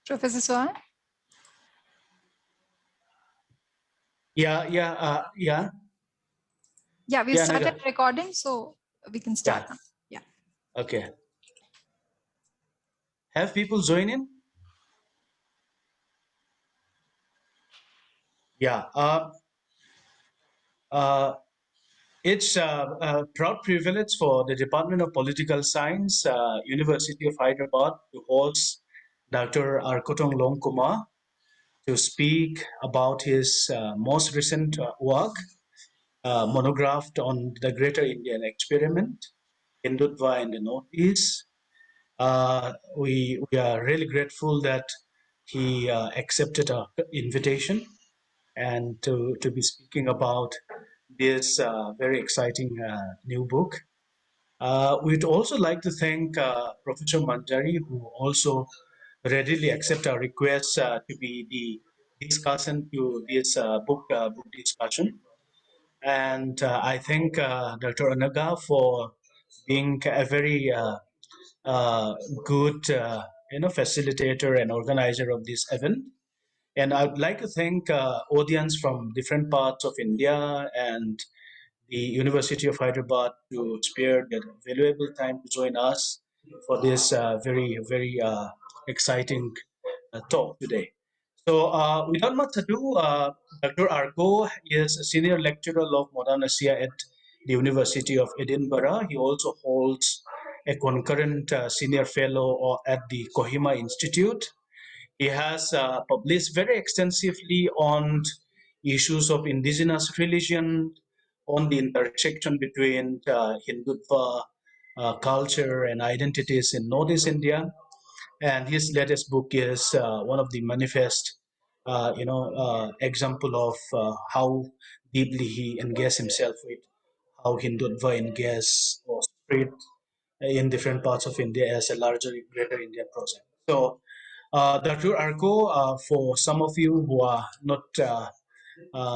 Professor Suan? Yeah, Yeah, we started recording, so we can start now. Yeah. Okay. Have people join in? Yeah. It's a proud privilege for the Department of Political Science, University of Hyderabad, to host Dr. Arkotong Longkumer to speak about his most recent work, monographed on the Greater Indian Experiment, Hindutva in the Northeast. We are really grateful that he accepted our invitation and to be speaking about this very exciting new book. We'd also like to thank Professor Manjari, who also readily accept our request to be the discussant to this book discussion. And I thank Dr. Anaga for being a very good facilitator and organizer of this event. And I'd like to thank audience from different parts of India and the University of Hyderabad to spare their valuable time to join us for this very exciting talk today. So without much ado, Dr. Argo is a senior lecturer of Modern Asia at the University of Edinburgh. He also holds a concurrent senior fellow at the Kohima Institute. He has published very extensively on issues of indigenous religion, on the intersection between Hindutva culture and identities in Northeast India. And his latest book is one of the manifest, example of how deeply he engaged himself with how Hindutva engaged or spread in different parts of India as a larger Greater India project. So, Dr. Arko, for some of you who are not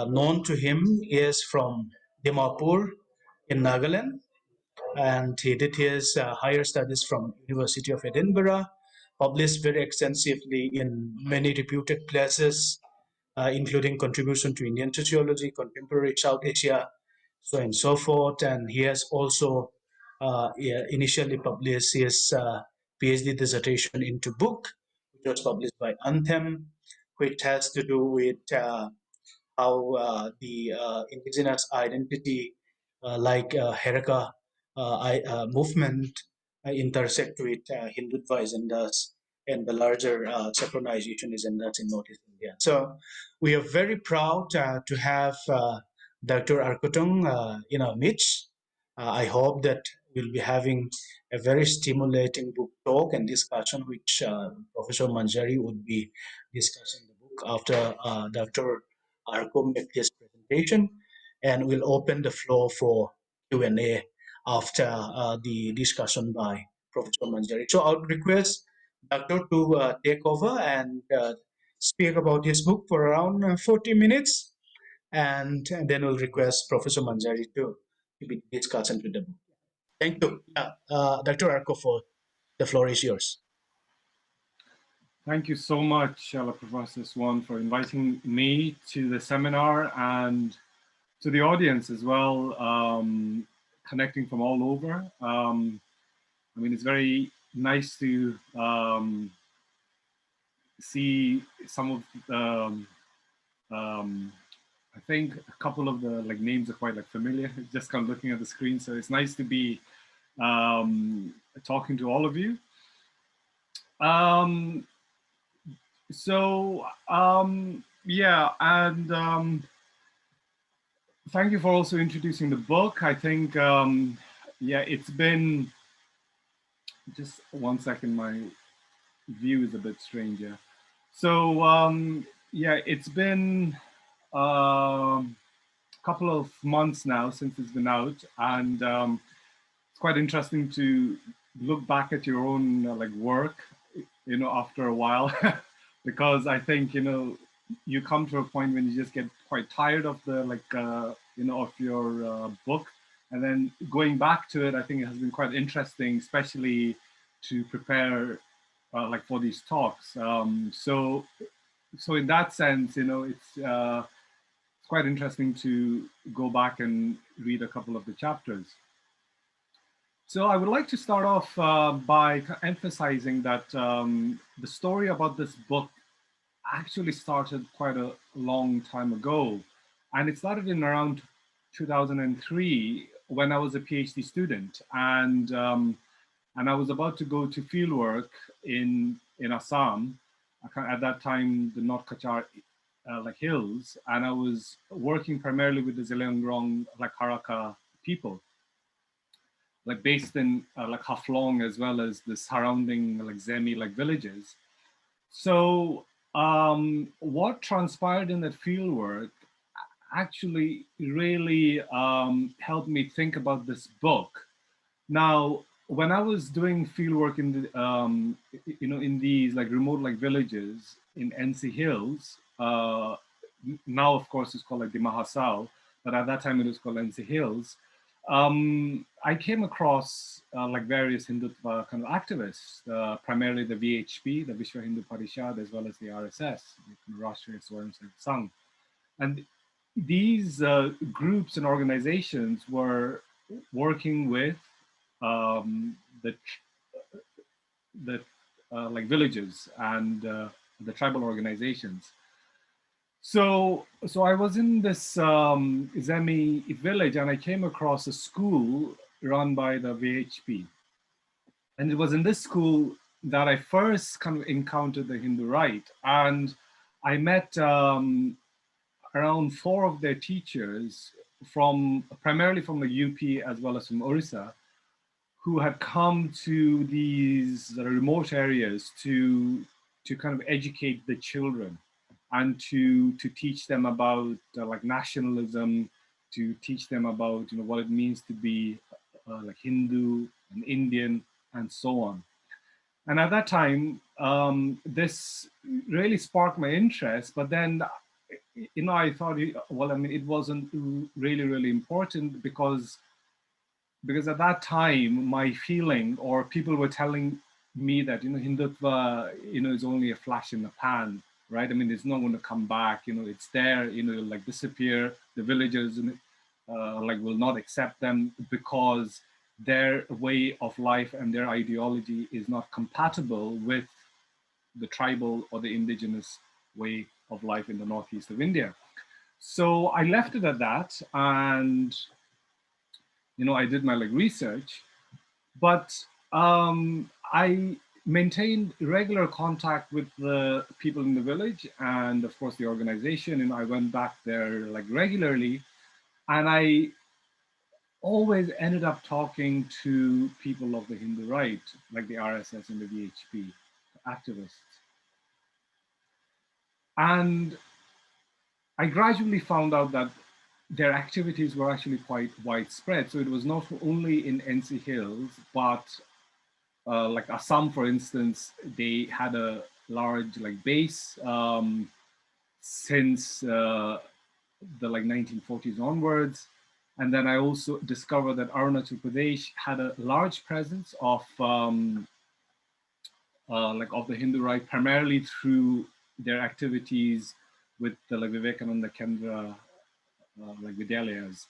known to him, is from Dimapur in Nagaland, and he did his higher studies from University of Edinburgh, published very extensively in many reputed places, including contribution to Indian sociology, contemporary South Asia, so and so forth. And he has also initially published his PhD dissertation into book, which was published by Anthem, which has to do with how the indigenous identity, like Heraka movement, intersect with Hindutva agendas and the larger synchronization agendas in Northeast India. So we are very proud to have Dr. Arkotong in our midst. I hope that we'll be having a very stimulating book talk and discussion, which Professor Manjari would be discussing the book after Dr. Arko make his presentation, and we'll open the floor for Q&A after the discussion by Professor Manjari. So I would request Doctor to take over and speak about his book for around 40 minutes, and then we'll request Professor Manjari to be discussing with the book. Thank you. Dr. Arko, for the floor is yours. Thank you so much, Professor Suan, for inviting me to the seminar and to the audience as well, connecting from all over. I mean, it's very nice to see some of the, I think a couple of the names are quite familiar, just kind of looking at the screen. So it's nice to be talking to all of you. Yeah, and thank you for also introducing the book. I think, yeah, it's been, just 1 second, my view is a bit strange here. So, yeah, it's been a couple of months now since it's been out, and it's quite interesting to look back at your own work, after a while, because I think, you come to a point when you just get quite tired of the, of your book. And then going back to it, I think it has been quite interesting, especially to prepare like for these talks. So in that sense, it's quite interesting to go back and read a couple of the chapters. So I would like to start off by emphasizing that the story about this book actually started quite a long time ago. And it started in around 2003 when I was a PhD student. And I was about to go to fieldwork in Assam. At that time, the North Kachar like hills, and I was working primarily with the Zeliangrong like Haraka people, like based in like Haflong as well as the surrounding like Zemi like villages. So what transpired in that fieldwork actually really helped me think about this book. Now, when I was doing fieldwork in the, in these like remote like villages in NC Hills, now of course it's called like the Mahasal, but at that time it was called NC Hills. I came across like various Hindutva kind of activists, primarily the VHP, the Vishwa Hindu Parishad, as well as the RSS, the Rashtriya Swayamsevak Sangh. And these groups and organizations were working with the like villages and the tribal organizations. So I was in this Zemi village, and I came across a school run by the VHP. And it was in this school that I first kind of encountered the Hindu right. And I met around 4 of their teachers primarily from the UP as well as from Orissa, who had come to these remote areas to kind of educate the children and to teach them about like nationalism, to teach them about what it means to be like Hindu and Indian and so on. And at that time, this really sparked my interest. But then, I thought, well, I mean, it wasn't really important because at that time, my feeling, or people were telling me that, Hindutva, is only a flash in the pan, right? I mean, it's not going to come back, it's there, it'll like disappear. The villagers like will not accept them because their way of life and their ideology is not compatible with the tribal or the indigenous way of life in the northeast of India. So I left it at that, and I did my like research, but I maintained regular contact with the people in the village and of course the organization, and I went back there like regularly, and I always ended up talking to people of the Hindu right, like the RSS and the VHP activists. And I gradually found out that their activities were actually quite widespread. So it was not only in NC Hills, but like Assam, for instance, they had a large like base since the like 1940s onwards. And then I also discovered that Arunachal Pradesh had a large presence of like of the Hindu right, primarily through their activities with the like Vivekananda Kendra like Vidyalayas,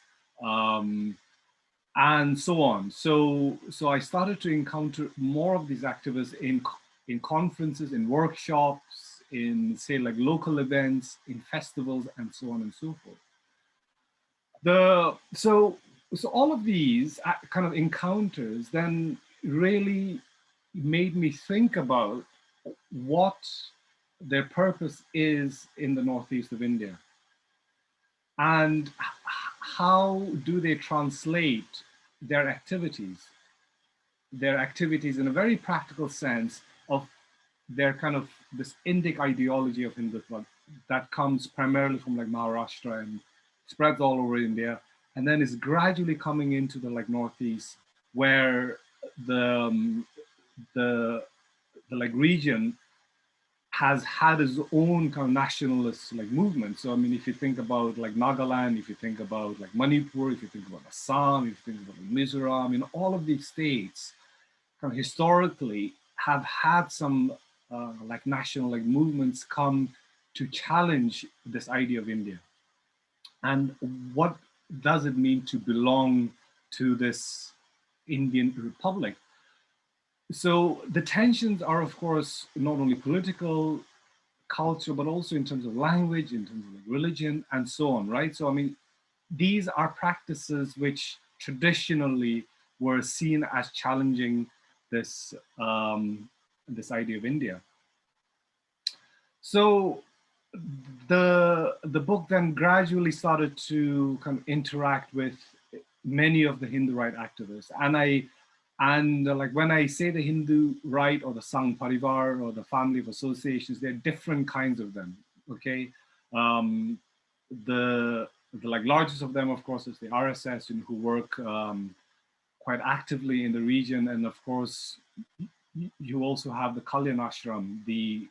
and so on. So I started to encounter more of these activists in conferences, in workshops, in say like local events, in festivals, and so on and so forth. So all of these kind of encounters then really made me think about what their purpose is in the northeast of India, and how do they translate their activities in a very practical sense of their kind of this Indic ideology of Hindutva that comes primarily from like Maharashtra and spreads all over India, and then is gradually coming into the like northeast, where the like region has had its own kind of nationalist like movement. So I mean, if you think about like Nagaland, if you think about like Manipur, if you think about Assam, if you think about like Mizoram, all of these states kind of historically have had some like national like movements come to challenge this idea of India. And what does it mean to belong to this Indian Republic? So the tensions are, of course, not only political, culture, but also in terms of language, in terms of like religion, and so on, right? So, I mean, these are practices which traditionally were seen as challenging this, this idea of India. So the book then gradually started to kind of interact with many of the Hindu right activists, and like when I say the Hindu right or the Sangh Parivar or the family of associations, there are different kinds of them. Okay, the like largest of them, of course, is the RSS, who work quite actively in the region, and of course, you also have the Kalyan Ashram, the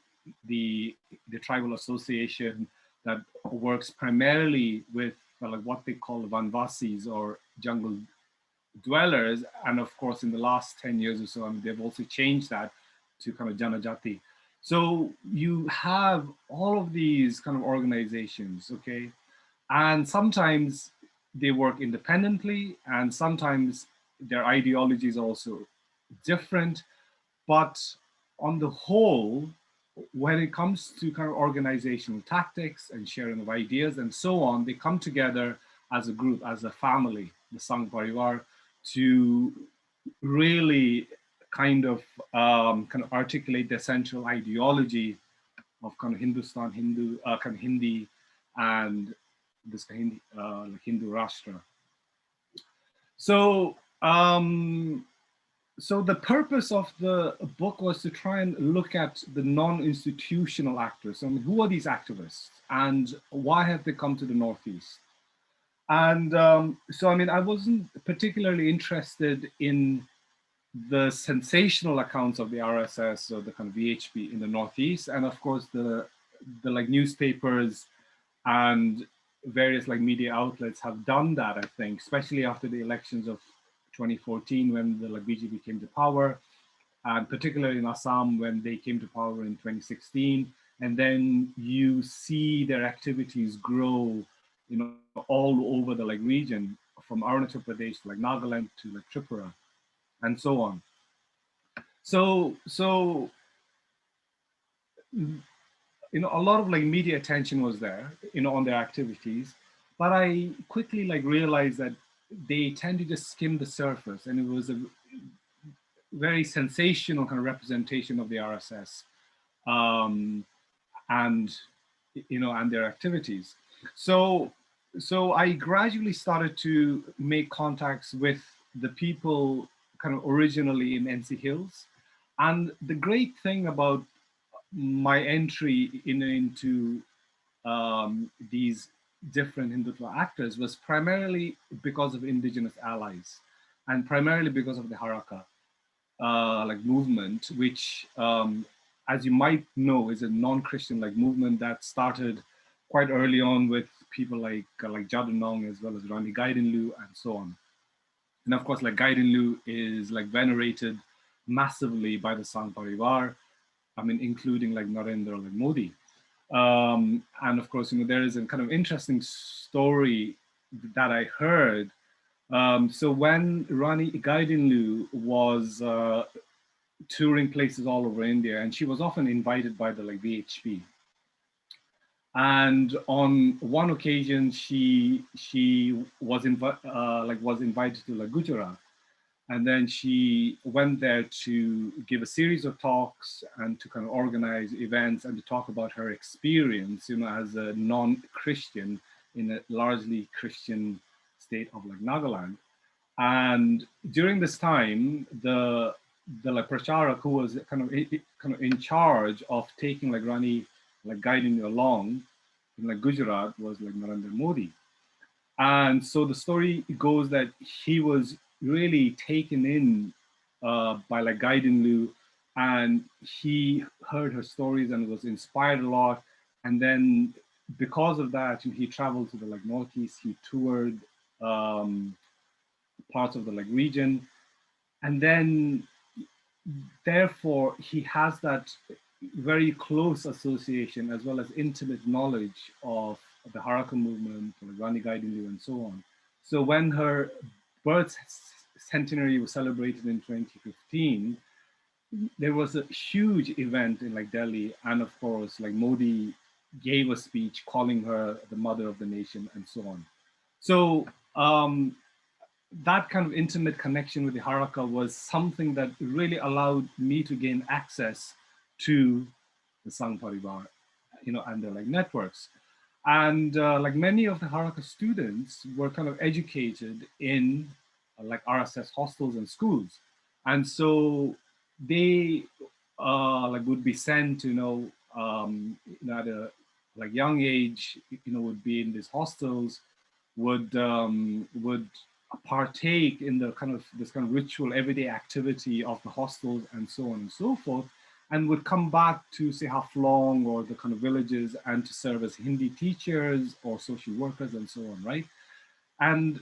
tribal association that works primarily with like what they call Vanvasis or jungle dwellers. And of course, in the last 10 years or so, I mean, they've also changed that to kind of Janajati. So you have all of these kind of organizations, okay? And sometimes they work independently, and sometimes their ideology is also different. But on the whole, when it comes to kind of organizational tactics and sharing of ideas and so on, they come together as a group, as a family, the Sangh Parivar, to really kind of articulate the central ideology of kind of Hindustan, kind of Hindi, and this Hindi, like Hindu Rashtra. So, so the purpose of the book was to try and look at the non-institutional actors. I mean, who are these activists and why have they come to the Northeast? And so, I mean, I wasn't particularly interested in the sensational accounts of the RSS or the kind of VHP in the Northeast. And of course, the like newspapers and various like media outlets have done that, I think, especially after the elections of 2014 when the like BJP came to power, and particularly in Assam when they came to power in 2016. And then you see their activities grow, you know, all over the like region, from Arunachal Pradesh to like Nagaland to like Tripura, and so on. So you know, a lot of like media attention was there, you know, on their activities, but I quickly like realized that they tend to just skim the surface, and it was a very sensational kind of representation of the RSS, and you know, and their activities. So I gradually started to make contacts with the people kind of originally in NC Hills, and the great thing about my entry into these different Hindutva actors was primarily because of Indigenous Allies, and primarily because of the Haraka like movement, which, as you might know, is a non-Christian like movement that started quite early on with people like Jadunong, as well as Rani Gaidinlu and so on. And of course, like Gaidinlu is like venerated massively by the Sangh Parivar, I mean, including like Narendra like Modi. And of course, you know, there is a kind of interesting story that I heard. So when Rani Gaidinlu was touring places all over India, and she was often invited by the like VHP. And on one occasion, she was invited to like Gujarat, and then she went there to give a series of talks and to kind of organize events and to talk about her experience, you know, as a non-Christian in a largely Christian state of like Nagaland. And during this time, the like pracharak who was kind of in charge of taking like Rani, like guiding you along in like Gujarat, was like Narendra Modi. And so the story goes that he was really taken in by like Gaidinlu, and he heard her stories and was inspired a lot. And then because of that, he traveled to the like Northeast, he toured parts of the like region. And then therefore, he has that very close association as well as intimate knowledge of the Haraka movement, like Rani Gaidinlu and so on. So when her birth centenary was celebrated in 2015, there was a huge event in like Delhi, and of course, like Modi gave a speech calling her the mother of the nation and so on. So that kind of intimate connection with the Haraka was something that really allowed me to gain access to the Sangh Parivar, and their like networks. And like many of the Haraka students were kind of educated in like RSS hostels and schools. And so they like would be sent, at a like young age, would be in these hostels, would partake in the kind of this kind of ritual everyday activity of the hostels and so on and so forth, and would come back to say Haflong or the kind of villages and to serve as Hindi teachers or social workers and so on, right? And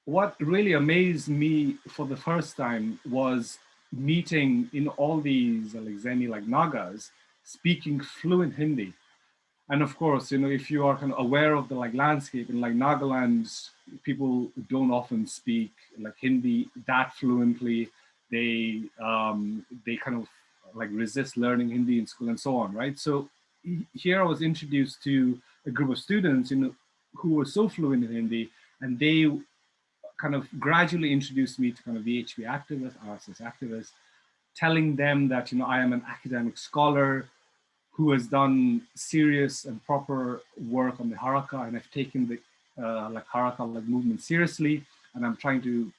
what really amazed me for the first time was meeting in all these like Zeni like Nagas speaking fluent Hindi. And of course, if you are kind of aware of the like landscape in like Nagaland, people don't often speak like Hindi that fluently. They kind of like resist learning Hindi in school and so on, right? So here I was introduced to a group of students, who were so fluent in Hindi, and they kind of gradually introduced me to kind of VHP activists, RSS activists, telling them that I am an academic scholar who has done serious and proper work on the Haraka, and I've taken the like Haraka like movement seriously, and I'm trying to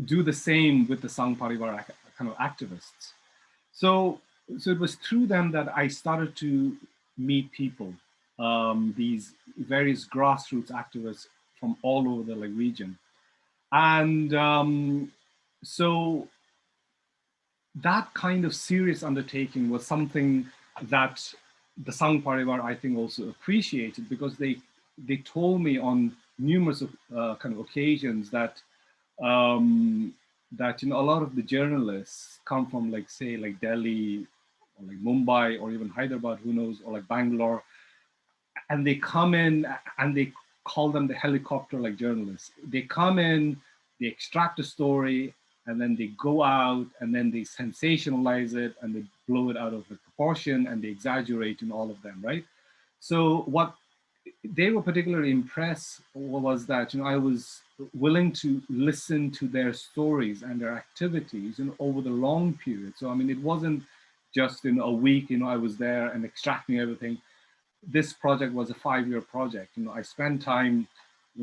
do the same with the Sangh Parivar kind of activists. So it was through them that I started to meet people, these various grassroots activists from all over the like region, and so that kind of serious undertaking was something that the Sangh Parivar, I think, also appreciated, because they told me on numerous kind of occasions that that a lot of the journalists come from like say like Delhi or like Mumbai or even Hyderabad, who knows, or like Bangalore, and they come in and they call them the helicopter like journalists. They come in, they extract a story, and then they go out and then they sensationalize it and they blow it out of the proportion and they exaggerate in all of them, right? So what they were particularly impressed was that I was willing to listen to their stories and their activities over the long period. So I mean, it wasn't just in a week, I was there and extracting everything. This project was a 5-year project. I spent time,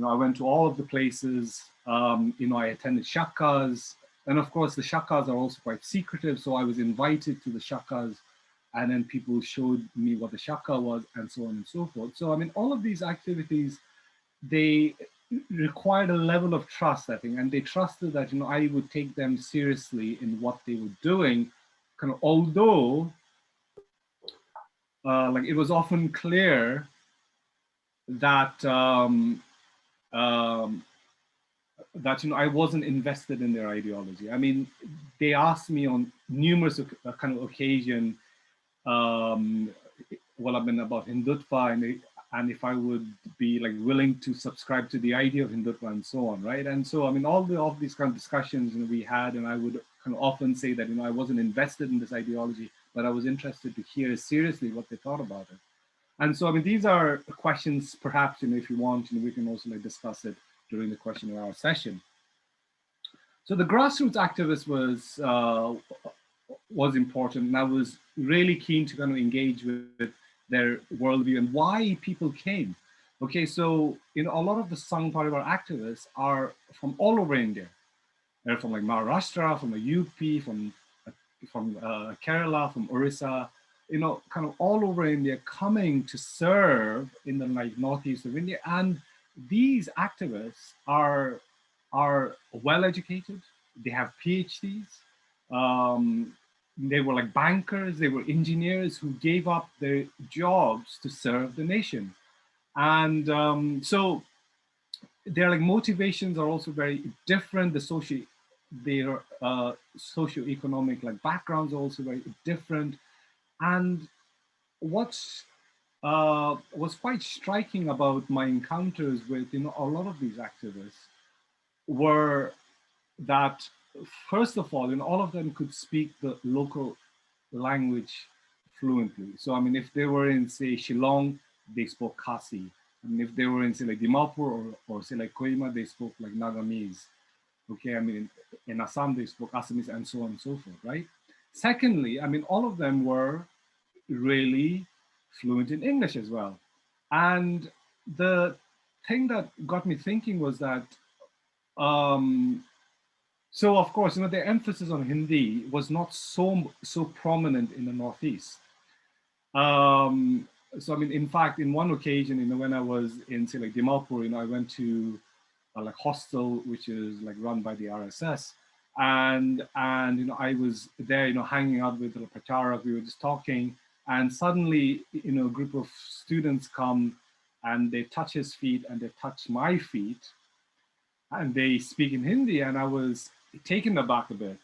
I went to all of the places, I attended shakas, and of course the shakas are also quite secretive. So I was invited to the shakas, and then people showed me what the shaka was and so on and so forth. So, I mean, all of these activities, they required a level of trust, I think, and they trusted that, I would take them seriously in what they were doing, kind of, although like it was often clear that that I wasn't invested in their ideology. I mean, they asked me on numerous kind of occasion, well, I've been about Hindutva and if I would be like willing to subscribe to the idea of Hindutva and so on, right? And so, I mean, all these kind of discussions we had, and I would kind of often say that I wasn't invested in this ideology, but I was interested to hear seriously what they thought about it. And so, I mean, these are questions, perhaps, if you want, we can also like discuss it during the question and hour session. So the grassroots activist was important, and I was really keen to kind of engage with their worldview and why people came. Okay, so a lot of the Sangh Parivar activists are from all over India. They're from like Maharashtra, from the UP, from Kerala, from Orissa, kind of all over India, coming to serve in the like northeast of India. And these activists are well educated. They have PhDs. They were like bankers. They were engineers who gave up their jobs to serve the nation. And so their like motivations are also very different. The their socioeconomic like backgrounds are also very different. And what's was quite striking about my encounters with a lot of these activists were that, first of all of them could speak the local language fluently. So I mean, if they were in say Shillong, they spoke Khasi. I mean, if they were in say like Dimapur or say like Kohima, they spoke like Nagamese. Okay, I mean, in Assam they spoke Assamese and so on and so forth, right? Secondly, I mean, all of them were really fluent in English as well. And the thing that got me thinking was that, so of course, the emphasis on Hindi was not so prominent in the Northeast. So I mean, in fact, in one occasion, when I was in say like Dimapur, I went to like hostel, which is like run by the RSS, and I was there, hanging out with the Pracharak. We were just talking, and suddenly, a group of students come, and they touch his feet, and they touch my feet, and they speak in Hindi, and I was taken aback a bit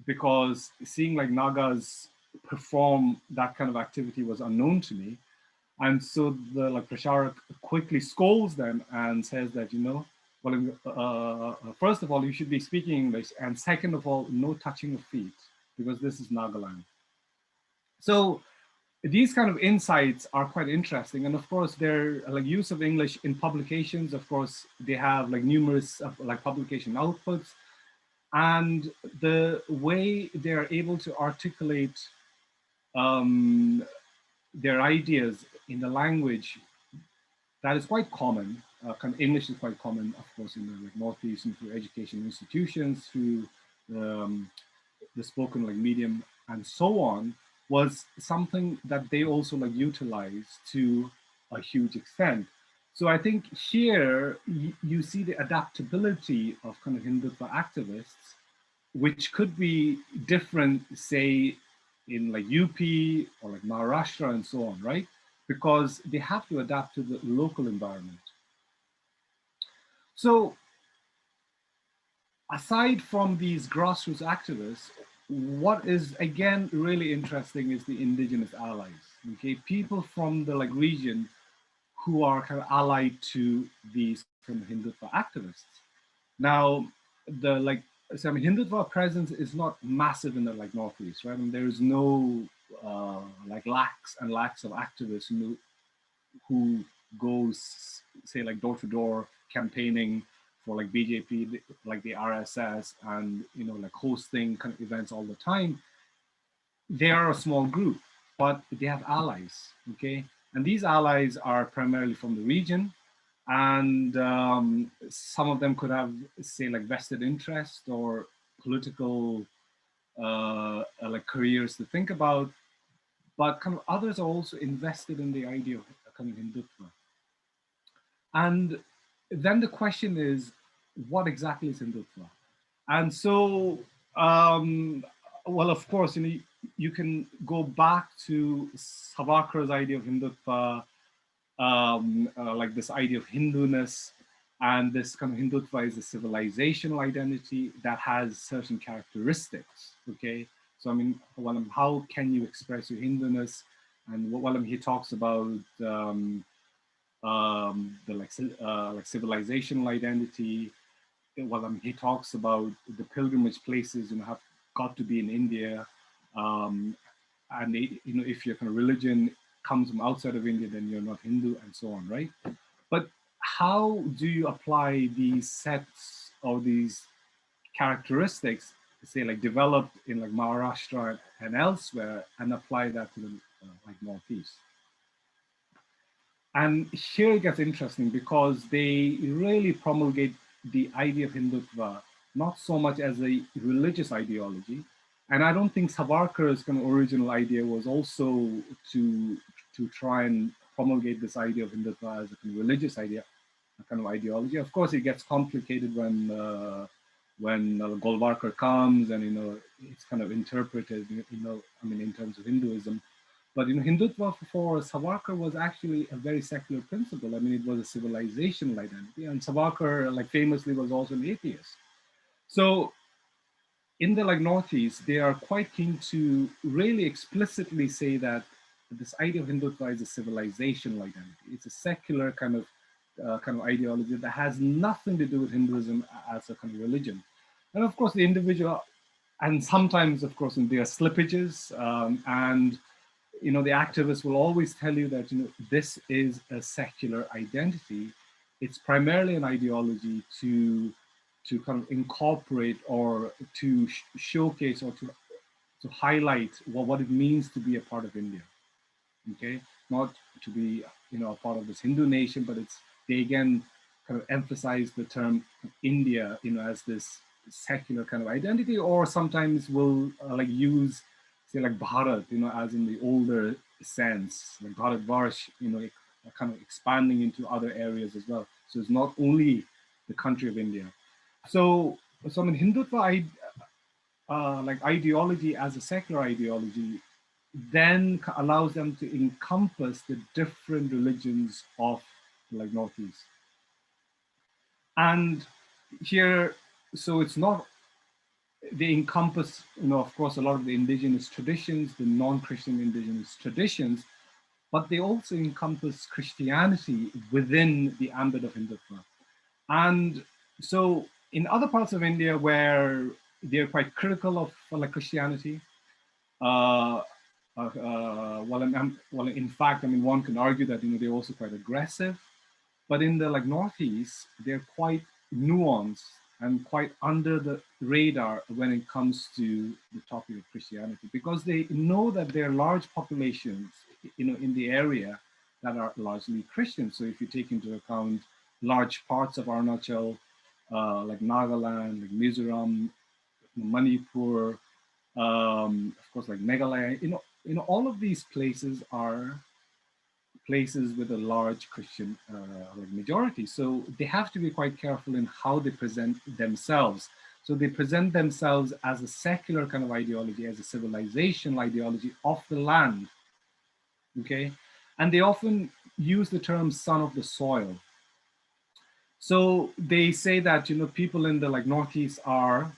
because seeing like Nagas perform that kind of activity was unknown to me. And so the like Pracharak quickly scolds them and says that, well, first of all, you should be speaking English, and second of all, no touching of feet, because this is Nagaland. So these kind of insights are quite interesting. And of course, their like use of English in publications, of course, they have like numerous like publication outputs, and the way they're able to articulate their ideas in the language that is quite common. Kind of English is quite common, of course, in the like Northeast, and through education institutions, through the spoken like medium, and so on, was something that they also like utilized to a huge extent. So I think here you see the adaptability of kind of Hindutva activists, which could be different, say, in like UP or like Maharashtra and so on, right? Because they have to adapt to the local environment. So aside from these grassroots activists, what is again really interesting is the Indigenous Allies, okay? People from the like region who are kind of allied to these kind of Hindutva activists. Now, so I mean, Hindutva presence is not massive in the like Northeast, right? I mean, there is no like lacks of activists who goes say like door to door campaigning for like BJP, like the RSS, and like hosting kind of events all the time. They are a small group, but they have allies, okay? And these allies are primarily from the region, and some of them could have, say, like vested interest or political like careers to think about, but kind of others are also invested in the idea of kind of Hindutva. And then the question is, what exactly is Hindutva? And so, well, of course, you can go back to Savarkar's idea of Hindutva, like this idea of Hinduness, and this kind of Hindutva is a civilizational identity that has certain characteristics, okay? So, I mean, how can you express your Hinduness? And he talks about the like civilizational identity. He talks about the pilgrimage places, have got to be in India, and if your kind of religion comes from outside of India, then you're not Hindu, and so on, right? But how do you apply these sets or these characteristics, say like developed in like Maharashtra and elsewhere, and apply that to the like Northeast? And here it gets interesting because they really promulgate the idea of Hindutva not so much as a religious ideology, and I don't think Savarkar's kind of original idea was also to try and promulgate this idea of Hindutva as a kind of religious idea, a kind of ideology. Of course, it gets complicated when Golwalkar comes and it's kind of interpreted, in terms of Hinduism. But Hindutva for Savarkar was actually a very secular principle. I mean, it was a civilizational identity, and Savarkar, like famously, was also an atheist. So in the like Northeast, they are quite keen to really explicitly say that this idea of Hindutva is a civilizational identity. It's a secular kind of ideology that has nothing to do with Hinduism as a kind of religion. And of course, the individual, and sometimes, of course, there are slippages, and the activists will always tell you that this is a secular identity. It's primarily an ideology to kind of incorporate or to showcase or to highlight what it means to be a part of India. Okay, not to be a part of this Hindu nation, but they again kind of emphasize the term India as this secular kind of identity, or sometimes will like use say like Bharat as in the older sense, like Bharat Varsh, kind of expanding into other areas as well. So it's not only the country of India. So I mean, Hindutva like ideology as a secular ideology then allows them to encompass the different religions of like Northeast. And here, so it's not, they encompass, of course, a lot of the indigenous traditions, the non-Christian indigenous traditions, but they also encompass Christianity within the ambit of Hindutva. And so in other parts of India where they're quite critical of like Christianity, well, in fact, I mean, one can argue that they're also quite aggressive, but in the like Northeast, they're quite nuanced and quite under the radar when it comes to the topic of Christianity, because they know that there are large populations, in the area that are largely Christian. So if you take into account large parts of Arunachal, like Nagaland, like Mizoram, Manipur, of course, like Nagaland, all of these places are places with a large Christian like majority. So they have to be quite careful in how they present themselves. So they present themselves as a secular kind of ideology, as a civilizational ideology of the land, okay? And they often use the term son of the soil. So they say that, people in the like Northeast are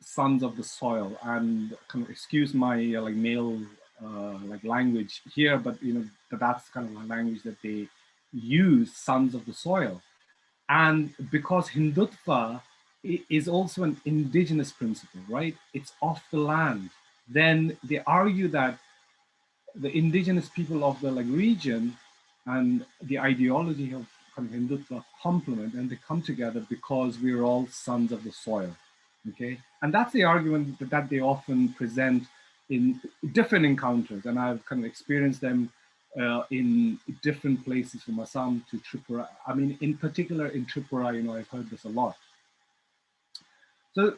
sons of the soil, and kind of excuse my like male like language here, but that's kind of a language that they use, sons of the soil. And because Hindutva is also an indigenous principle, right? It's off the land. Then they argue that the indigenous people of the like region and the ideology of kind of Hindutva complement, and they come together because we're all sons of the soil. Okay, and that's the argument that they often present in different encounters, and I've kind of experienced them in different places, from Assam to Tripura. I mean, in particular in Tripura, I've heard this a lot. So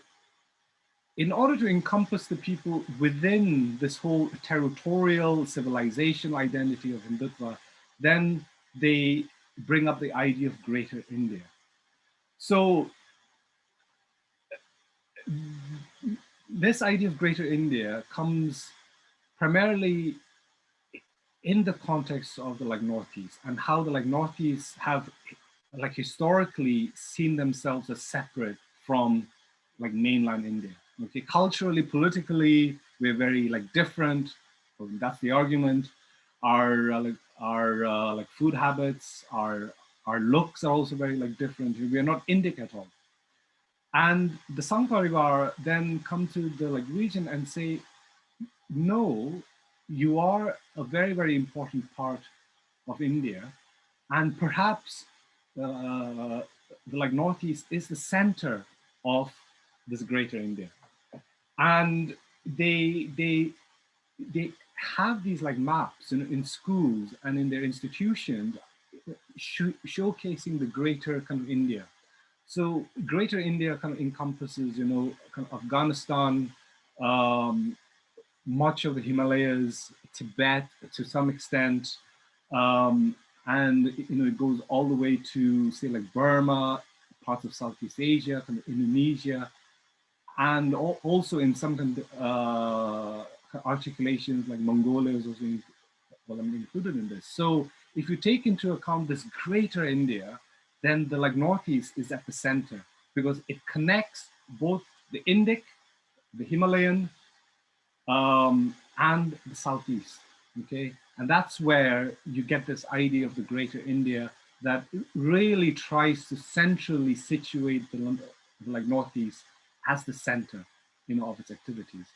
in order to encompass the people within this whole territorial civilization identity of Hindutva, then they bring up the idea of Greater India. So this idea of Greater India comes primarily in the context of the like Northeast, and how the like Northeast have like historically seen themselves as separate from like mainland India. Okay, culturally, politically, we're very like different. That's the argument. Our like food habits, our looks are also very like different. We are not Indic at all. And the Sangh Parivar then come to the like region and say, no, you are a very, very important part of India, and perhaps the like Northeast is the center of this Greater India. And they have these like maps in schools and in their institutions showcasing the greater kind of India. So Greater India kind of encompasses, kind of Afghanistan, much of the Himalayas, Tibet to some extent, and it goes all the way to say like Burma, parts of Southeast Asia, kind of Indonesia, and also in some kind of articulations like Mongolia is also included in this. So if you take into account this Greater India, then the like Northeast is at the center, because it connects both the Indic the Himalayan, and the Southeast, okay? And that's where you get this idea of the Greater India that really tries to centrally situate the like Northeast as the center, of its activities.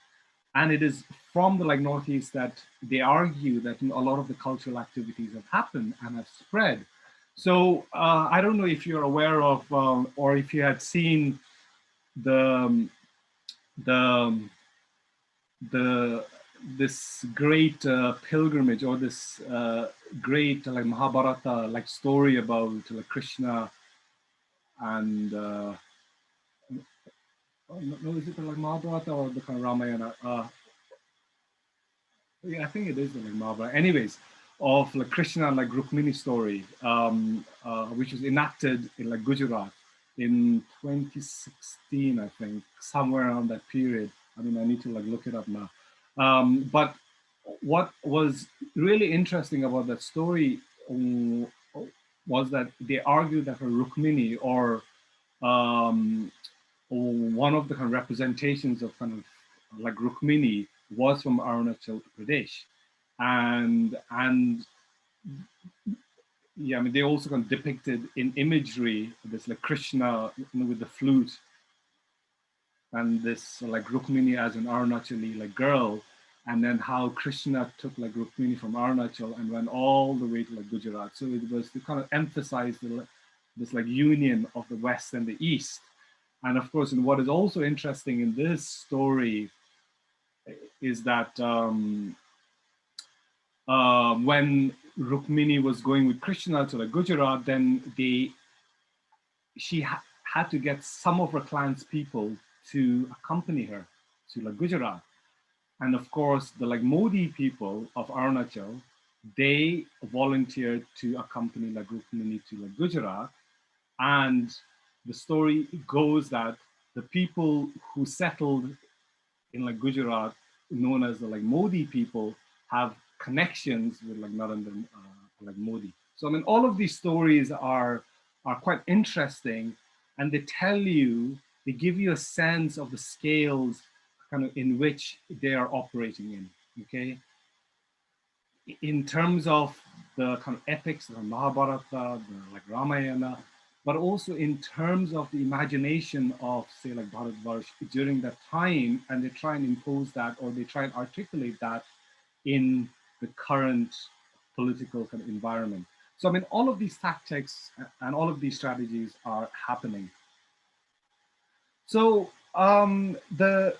And it is from the like Northeast that they argue that a lot of the cultural activities have happened and have spread. So I don't know if you're aware of, or if you had seen the the the this great pilgrimage, or this great like Mahabharata like story about like Krishna and no, is it like Mahabharata or the kind of Ramayana? Yeah, I think it is the like Mahabharata. Anyways, of like Krishna and like Rukmini story, which was enacted in like Gujarat in 2016, I think, somewhere around that period. I mean, I need to like look it up now. But what was really interesting about that story was that they argued that her Rukmini, or one of the kind of representations of kind of like Rukmini, was from Arunachal Pradesh, and yeah, I mean, they also kind of depicted in imagery this like Krishna, with the flute, and this like Rukmini as an Arunachali like girl, and then how Krishna took like Rukmini from Arunachal and went all the way to like Gujarat. So it was to kind of emphasize this like union of the West and the East. And of course, and what is also interesting in this story is that when Rukmini was going with Krishna to like Gujarat, then she had to get some of her clan's people to accompany her to like Gujarat. And of course, the like Modi people of Arunachal, they volunteered to accompany like Rukmini to like Gujarat. And the story goes that the people who settled in like Gujarat, known as the like Modi people, have connections with like Narendra like Modi. So I mean, all of these stories are quite interesting, and they tell you, they give you a sense of the scales kind of in which they are operating in. Okay, in terms of the kind of epics, the Mahabharata, the like Ramayana, but also in terms of the imagination of, say, like Bharatvarsh during that time, and they try and impose that, or they try and articulate that in the current political kind of environment. So, I mean, all of these tactics and all of these strategies are happening. So, the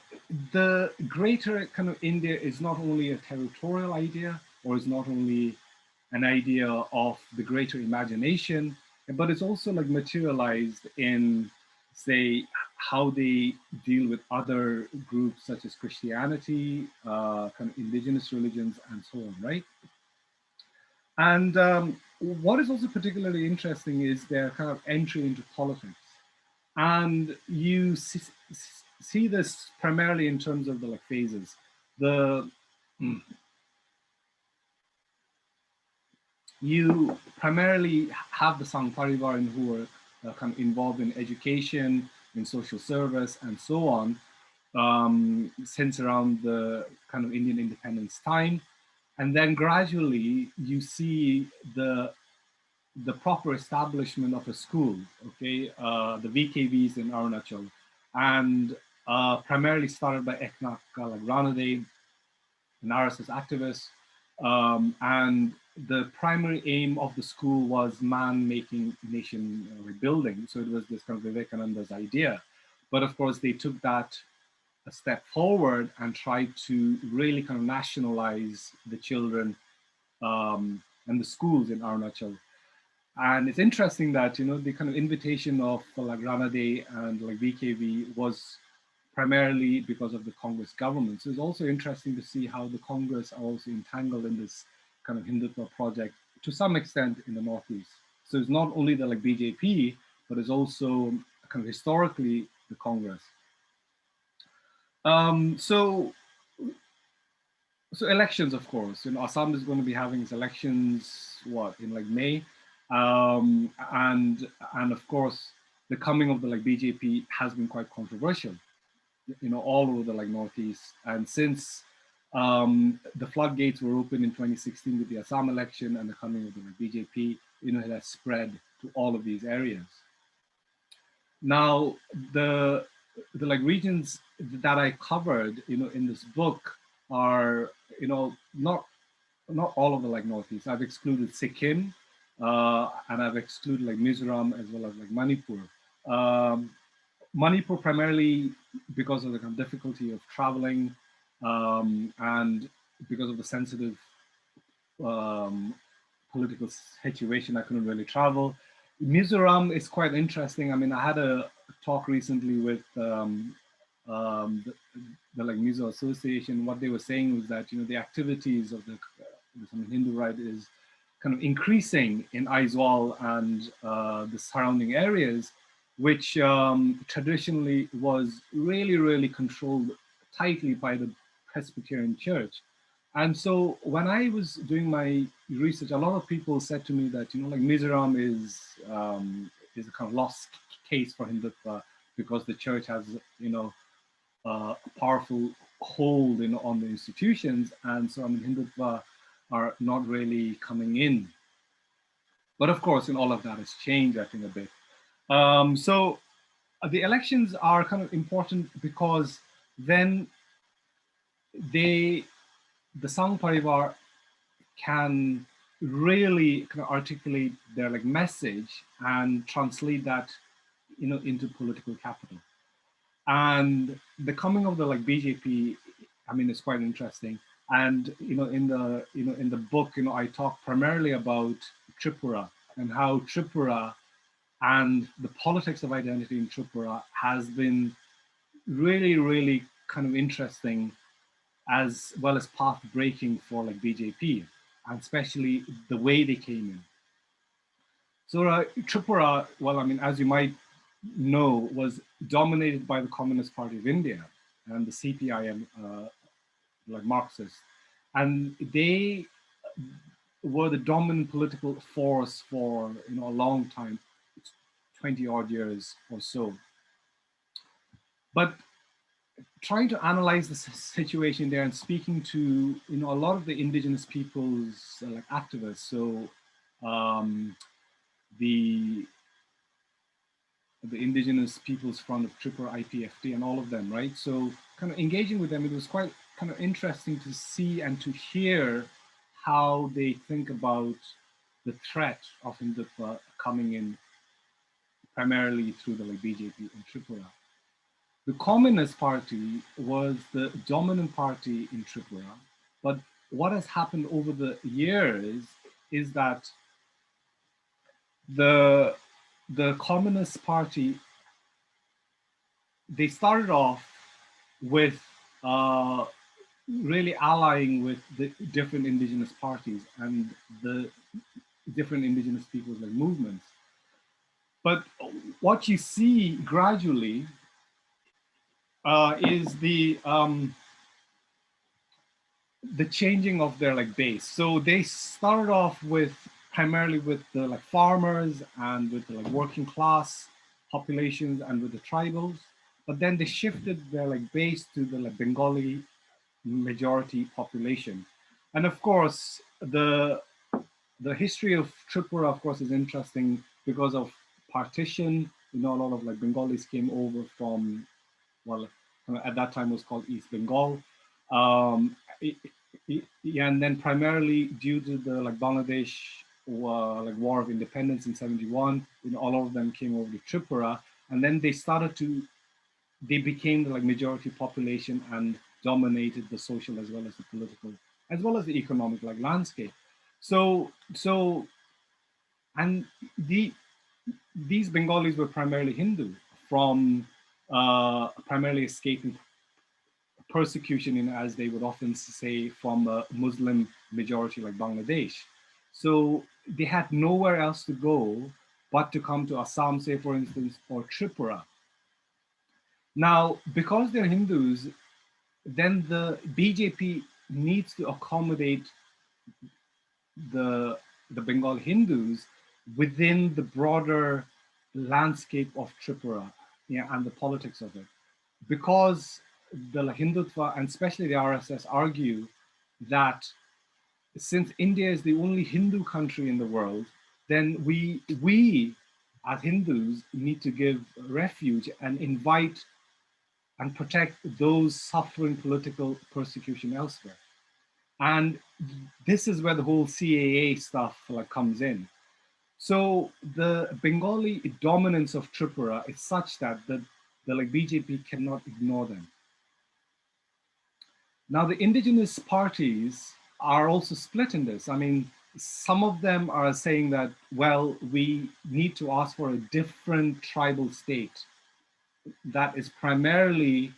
greater kind of India is not only a territorial idea, or is not only an idea of the greater imagination, but it's also like materialized in, say, how they deal with other groups such as Christianity, kind of indigenous religions, and so on, right? And what is also particularly interesting is their kind of entry into politics. And you see this primarily in terms of the like phases. You primarily have the Sangh Parivar who are kind of involved in education, in social service, and so on, since around the kind of Indian independence time. And then gradually you see the proper establishment of a school, okay, the VKVs in Arunachal, and primarily started by Eknath like Ranade, an RSS activist, and the primary aim of the school was man making nation rebuilding. So it was this kind of Vivekananda's idea. But of course, they took that a step forward and tried to really kind of nationalize the children and the schools in Arunachal. And it's interesting that, the kind of invitation of like Ranade and like VKV was primarily because of the Congress government. So it's also interesting to see how the Congress are also entangled in this kind of Hindutva project to some extent in the Northeast. So it's not only the like BJP, but it's also kind of historically the Congress. So elections, of course, Assam is going to be having its elections, in like May, and of course the coming of the like BJP has been quite controversial. all over the Northeast. And since the floodgates were opened in 2016 with the Assam election and the coming of the BJP, it has spread to all of these areas. Now, the regions that I covered, in this book are, not all of the Northeast. I've excluded Sikkim, and I've excluded Mizoram as well as Manipur. Manipur primarily because of the difficulty of traveling, and because of the sensitive political situation, I couldn't really travel. Mizoram is quite interesting. I mean, I had a talk recently with the Mizo Association. What they were saying was that the activities of the Hindu right is kind of increasing in Aizawl and the surrounding areas, which traditionally was really, really controlled tightly by the Presbyterian Church. And so when I was doing my research, a lot of people said to me that, Mizoram is a kind of lost case for Hindutva because the church has, a powerful hold on the institutions. And so, Hindutva are not really coming in. But of course, all of that has changed, I think, a bit. So the elections are kind of important because then the Sangh Parivar can really kind of articulate their message and translate that into political capital. And the coming of the BJP, is quite interesting. And in the book, I talk primarily about Tripura and how Tripura and the politics of identity in Tripura has been really, really kind of interesting, as well as path breaking for BJP, and especially the way they came in. So Tripura, well, as you might know, was dominated by the Communist Party of India and the CPIM, Marxist, and they were the dominant political force for a long time, 20 odd years or so. But trying to analyze the situation there and speaking to a lot of the indigenous peoples activists, so the Indigenous Peoples Front of Tripura, IPFT, and all of them, right? So kind of engaging with them, it was quite kind of interesting to see and to hear how they think about the threat of Hindutva coming in primarily through the BJP in Tripura. The Communist Party was the dominant party in Tripura, but what has happened over the years is that the Communist Party, they started off with really allying with the different indigenous parties and the different indigenous peoples movements. But what you see gradually is the changing of their base. So they started off with primarily with the farmers and with the working class populations and with the tribals, but then they shifted their base to the Bengali majority population. And of course, the history of Tripura, of course, is interesting because of partition. A lot of Bengalis came over from, well, at that time was called East Bengal. And then primarily due to the Bangladesh War of Independence in 71, all of them came over to Tripura, and then they became the majority population and dominated the social as well as the political, as well as the economic landscape. So and these Bengalis were primarily Hindu, from primarily escaping persecution, as they would often say, from a Muslim majority like Bangladesh. So they had nowhere else to go but to come to Assam, say for instance, or Tripura. Now, because they're Hindus, then the BJP needs to accommodate the Bengal Hindus within the broader landscape of Tripura, and the politics of it. because the Hindutva and especially the RSS argue that since India is the only Hindu country in the world, then we as Hindus need to give refuge and invite and protect those suffering political persecution elsewhere. And this is where the whole CAA stuff comes in. So the Bengali dominance of Tripura is such that the BJP cannot ignore them. Now the indigenous parties are also split in this. I mean, some of them are saying that, well, we need to ask for a different tribal state that is primarily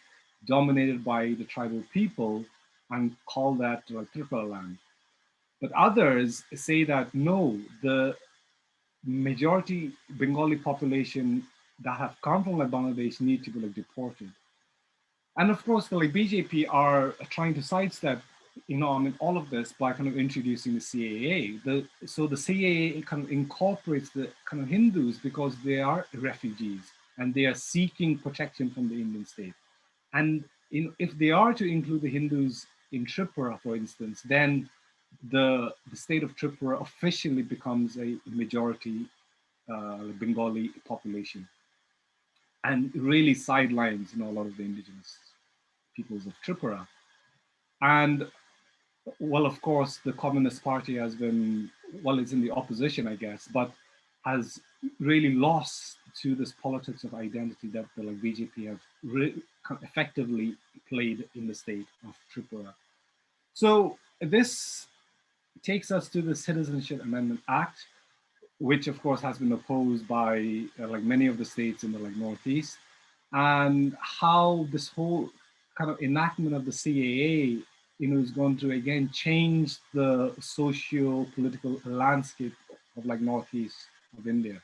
dominated by the tribal people and call that Tripura land. But others say that no, the majority Bengali population that have come from Bangladesh need to be deported. And of course, the BJP are trying to sidestep, all of this by kind of introducing the CAA. So the CAA kind of incorporates the kind of Hindus because they are refugees and they are seeking protection from the Indian state. And if they are to include the Hindus in Tripura, for instance, then the state of Tripura officially becomes a majority Bengali population and really sidelines a lot of the indigenous peoples of Tripura. And well, of course, the Communist Party has been, well, it's in the opposition, I guess, but has really lost to this politics of identity that the BJP have effectively played in the state of Tripura. So this takes us to the Citizenship Amendment Act, which of course has been opposed by many of the states in the Northeast, and how this whole kind of enactment of the CAA is going to again change the socio-political landscape of Northeast of India,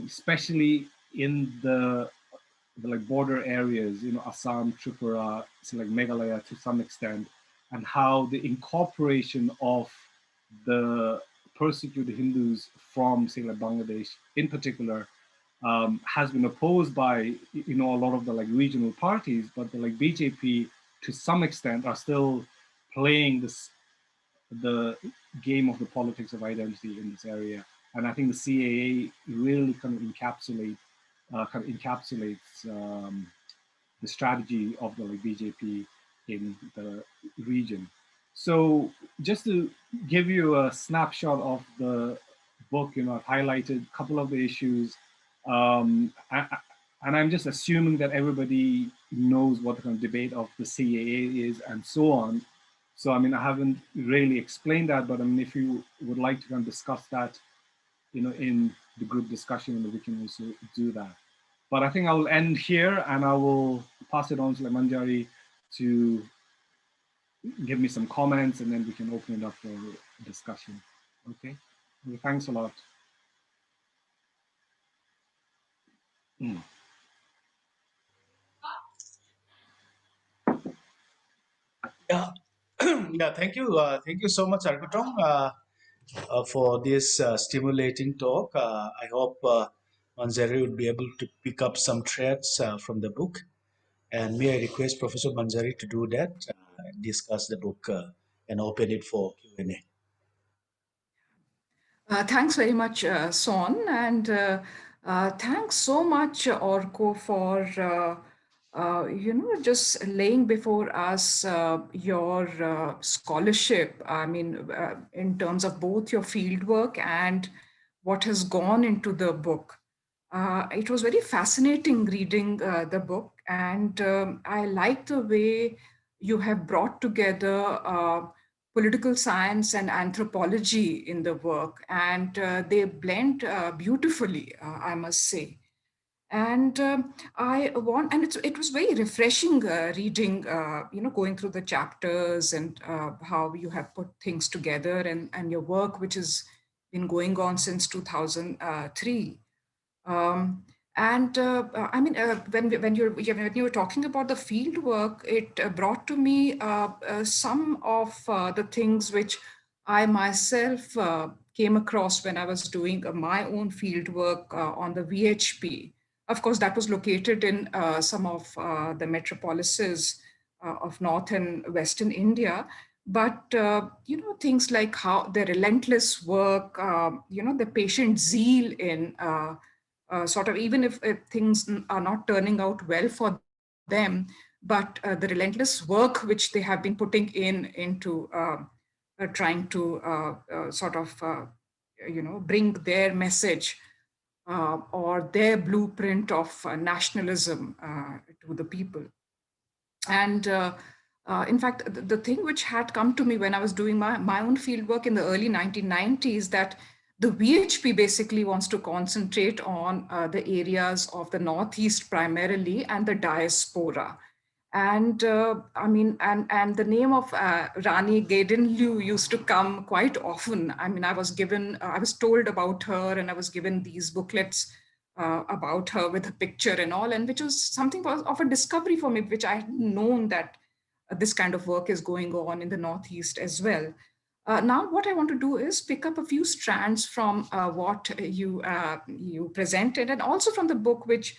especially in the border areas, Assam, Tripura, so Meghalaya to some extent, and how the incorporation of the persecuted Hindus from, say, Bangladesh in particular, has been opposed by, a lot of the regional parties, but the BJP to some extent are still playing the game of the politics of identity in this area. And I think the CAA really kind of encapsulates the strategy of the BJP in the region. So just to give you a snapshot of the book, I've highlighted a couple of the issues, and I'm just assuming that everybody knows what the kind of debate of the CAA is and so on. So, I mean, I haven't really explained that, but I mean, if you would like to kind of discuss that, in the group discussion, we can also do that. But I think I will end here and I will pass it on to Manjari to give me some comments and then we can open it up for discussion. Okay, well, thanks a lot. Yeah, yeah. Thank you so much, Arkotong, for this stimulating talk. I hope Manjari would be able to pick up some threads from the book. And may I request Professor Manjari to do that, discuss the book and open it for Q&A. Thanks very much, Suan, and thanks so much, Orko, for just laying before us your scholarship. I mean, in terms of both your fieldwork and what has gone into the book. It was very fascinating reading the book, and I like the way you have brought together political science and anthropology in the work, and they blend beautifully, I must say. And it was very refreshing reading, going through the chapters and how you have put things together, and your work, which has been going on since 2003. I mean, when you were talking about the field work, it brought to me some of the things which I myself came across when I was doing my own field work on the VHP, Of course, that was located in some of the metropolises of North and Western India. But, things like how the relentless work, the patient zeal in sort of, even if things are not turning out well for them, but the relentless work which they have been putting into trying to bring their message or their blueprint of nationalism to the people. And in fact, the thing which had come to me when I was doing my own fieldwork in the early 1990s, that the VHP basically wants to concentrate on the areas of the Northeast primarily and the diaspora. And and the name of Rani Gaydonliu used to come quite often. I mean, I was told about her, and I was given these booklets about her with a picture and all, and which was something of a discovery for me, which I hadn't known that this kind of work is going on in the Northeast as well. Now, what I want to do is pick up a few strands from what you presented, and also from the book, which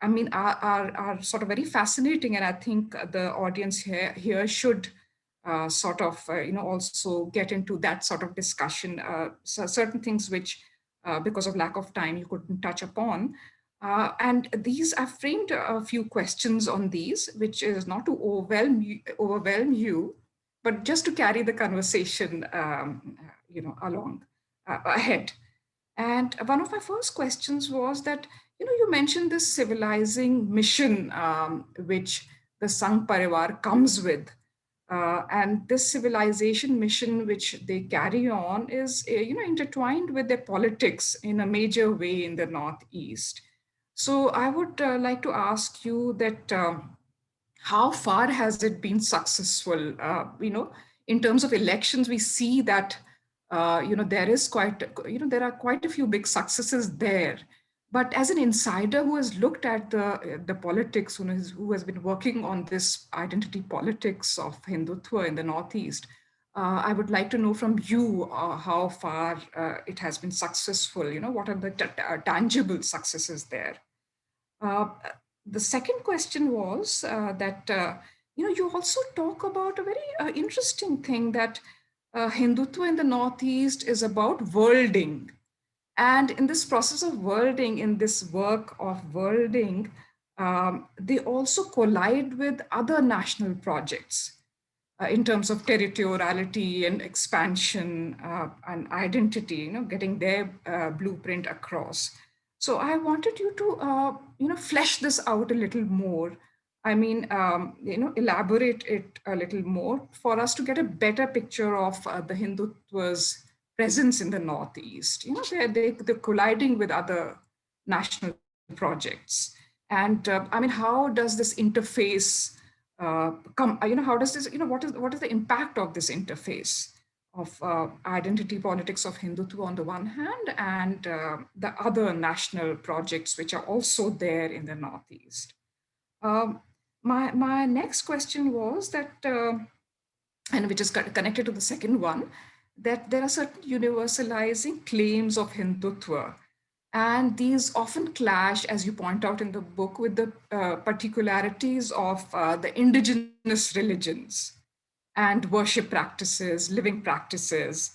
I mean are sort of very fascinating, and I think the audience here should also get into that sort of discussion. So certain things which, because of lack of time, you couldn't touch upon. And these, I've framed a few questions on these, which is not to overwhelm you, but just to carry the conversation, along ahead. And one of my first questions was that, you mentioned this civilizing mission, which the Sangh Parivar comes with. And this civilization mission, which they carry on, is, intertwined with their politics in a major way in the Northeast. So I would like to ask you that how far has it been successful? In terms of elections, we see that there are quite a few big successes there. But as an insider who has looked at the politics, who has been working on this identity politics of Hindutva in the Northeast, I would like to know from you how far it has been successful. What are the tangible successes there? Uh, the second question was that you also talk about a very interesting thing, that Hindutva in the Northeast is about worlding. And in this process of worlding, in this work of worlding, they also collide with other national projects in terms of territoriality and expansion and identity, getting their blueprint across. So I wanted you to, flesh this out a little more. I mean, elaborate it a little more for us to get a better picture of the Hindutva's presence in the Northeast. They're colliding with other national projects. And I mean, how does this interface how does this, what is the impact of this interface of identity politics of Hindutva on the one hand, and the other national projects which are also there in the Northeast? Um, my next question was that, and which is connected to the second one, that there are certain universalizing claims of Hindutva, and these often clash, as you point out in the book, with the particularities of the indigenous religions and worship practices, living practices.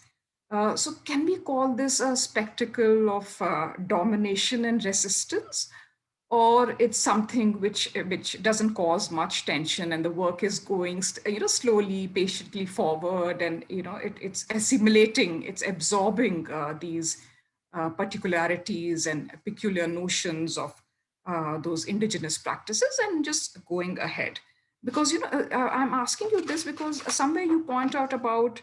So, can we call this a spectacle of domination and resistance? Or it's something which doesn't cause much tension, and the work is going slowly, patiently forward, and it's assimilating, it's absorbing these particularities and peculiar notions of those indigenous practices and just going ahead. Because I'm asking you this because somewhere you point out about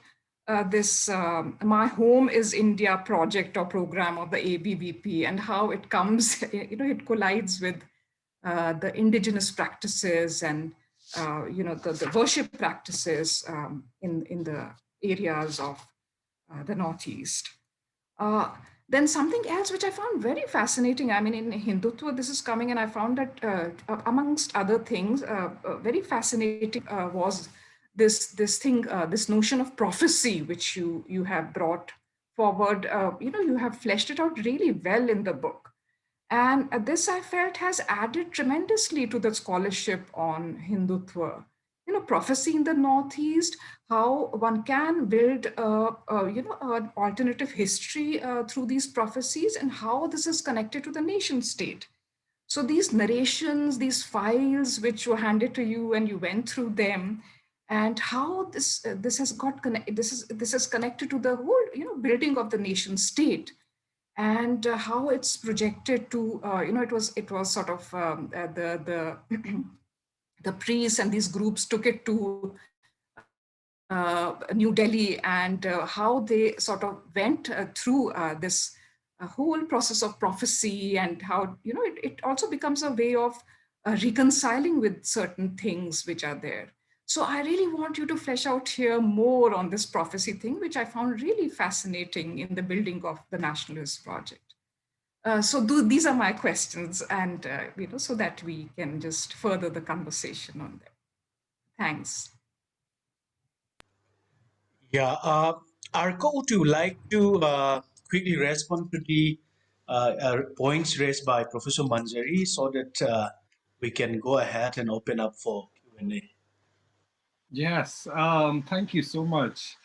this My Home is India project or program of the ABVP, and how it comes, it collides with the indigenous practices and the worship practices in the areas of the Northeast. Uh, then something else which I found very fascinating. I mean, in Hindutva, this is coming, and I found that amongst other things, very fascinating was this notion of prophecy, which you have brought forward. You have fleshed it out really well in the book. And this I felt has added tremendously to the scholarship on Hindutva. You know, prophecy in the Northeast, how one can build, an alternative history through these prophecies, and how this is connected to the nation state. So these narrations, these files which were handed to you and you went through them, and how this has got this is connected to the whole building of the nation state, and how it's projected to it was sort of the the priests and these groups took it to New Delhi, and how they sort of went through this whole process of prophecy, and how it also becomes a way of reconciling with certain things which are there. So I really want you to flesh out here more on this prophecy thing, which I found really fascinating in the building of the Nationalist Project. These are my questions, and so that we can just further the conversation on them. Thanks. Yeah, Arko, would you like to quickly respond to the points raised by Professor Manjari so that we can go ahead and open up for Q&A? Yes, thank you so much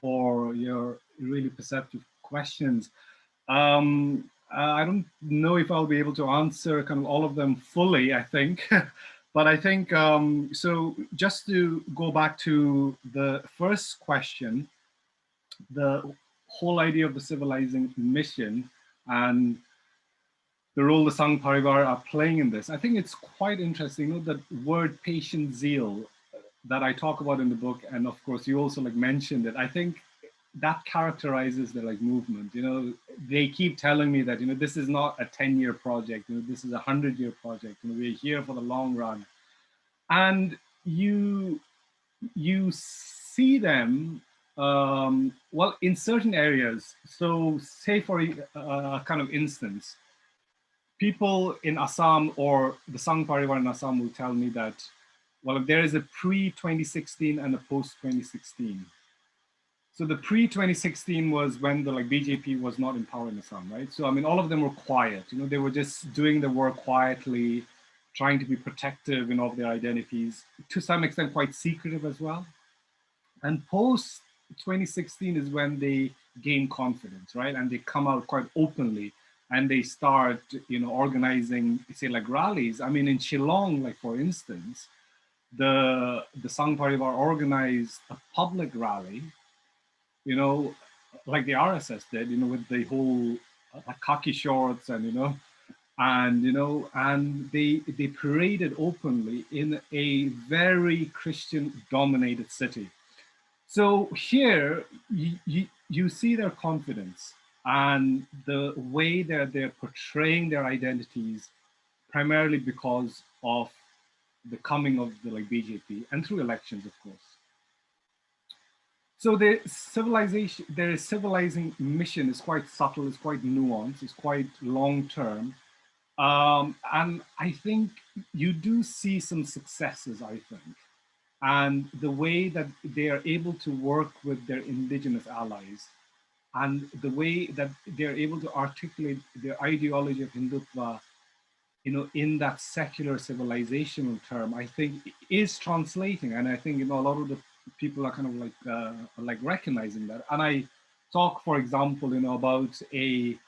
for your really perceptive questions. I don't know if I'll be able to answer kind of all of them fully, I think. But I think, so just to go back to the first question, the whole idea of the civilizing mission and the role the Sangh Parivar are playing in this, I think it's quite interesting. That word patient zeal that I talk about in the book, and of course you also mentioned it, I think that characterizes the movement. They keep telling me that this is not a 10-year project, this is a 100-year project, we're here for the long run. And you see them well in certain areas. So say for a kind of instance, people in Assam or the Sangh Parivar in Assam will tell me that, well, there is a pre-2016 and a post-2016. So the pre-2016 was when the BJP was not in power in Assam, right? So I mean, all of them were quiet. They were just doing the work quietly, trying to be protective of their identities, to some extent quite secretive as well. And post 2016 is when they gain confidence, right? And they come out quite openly and they start, organizing, say, rallies. I mean, in Shillong, for instance, the Sangh Parivar organized a public rally, like the RSS did, with the whole khaki shorts and, and they paraded openly in a very Christian dominated city. So here you see their confidence and the way that they're portraying their identities, primarily because of the coming of the BJP and through elections, of course. So their civilizing mission is quite subtle, it's quite nuanced, it's quite long-term. And I think you do see some successes, I think. And the way that they are able to work with their indigenous allies and the way that they're able to articulate their ideology of Hindutva, in that secular civilizational term, I think is translating. And I think, a lot of the people are kind of recognizing that. And I talk, for example, about a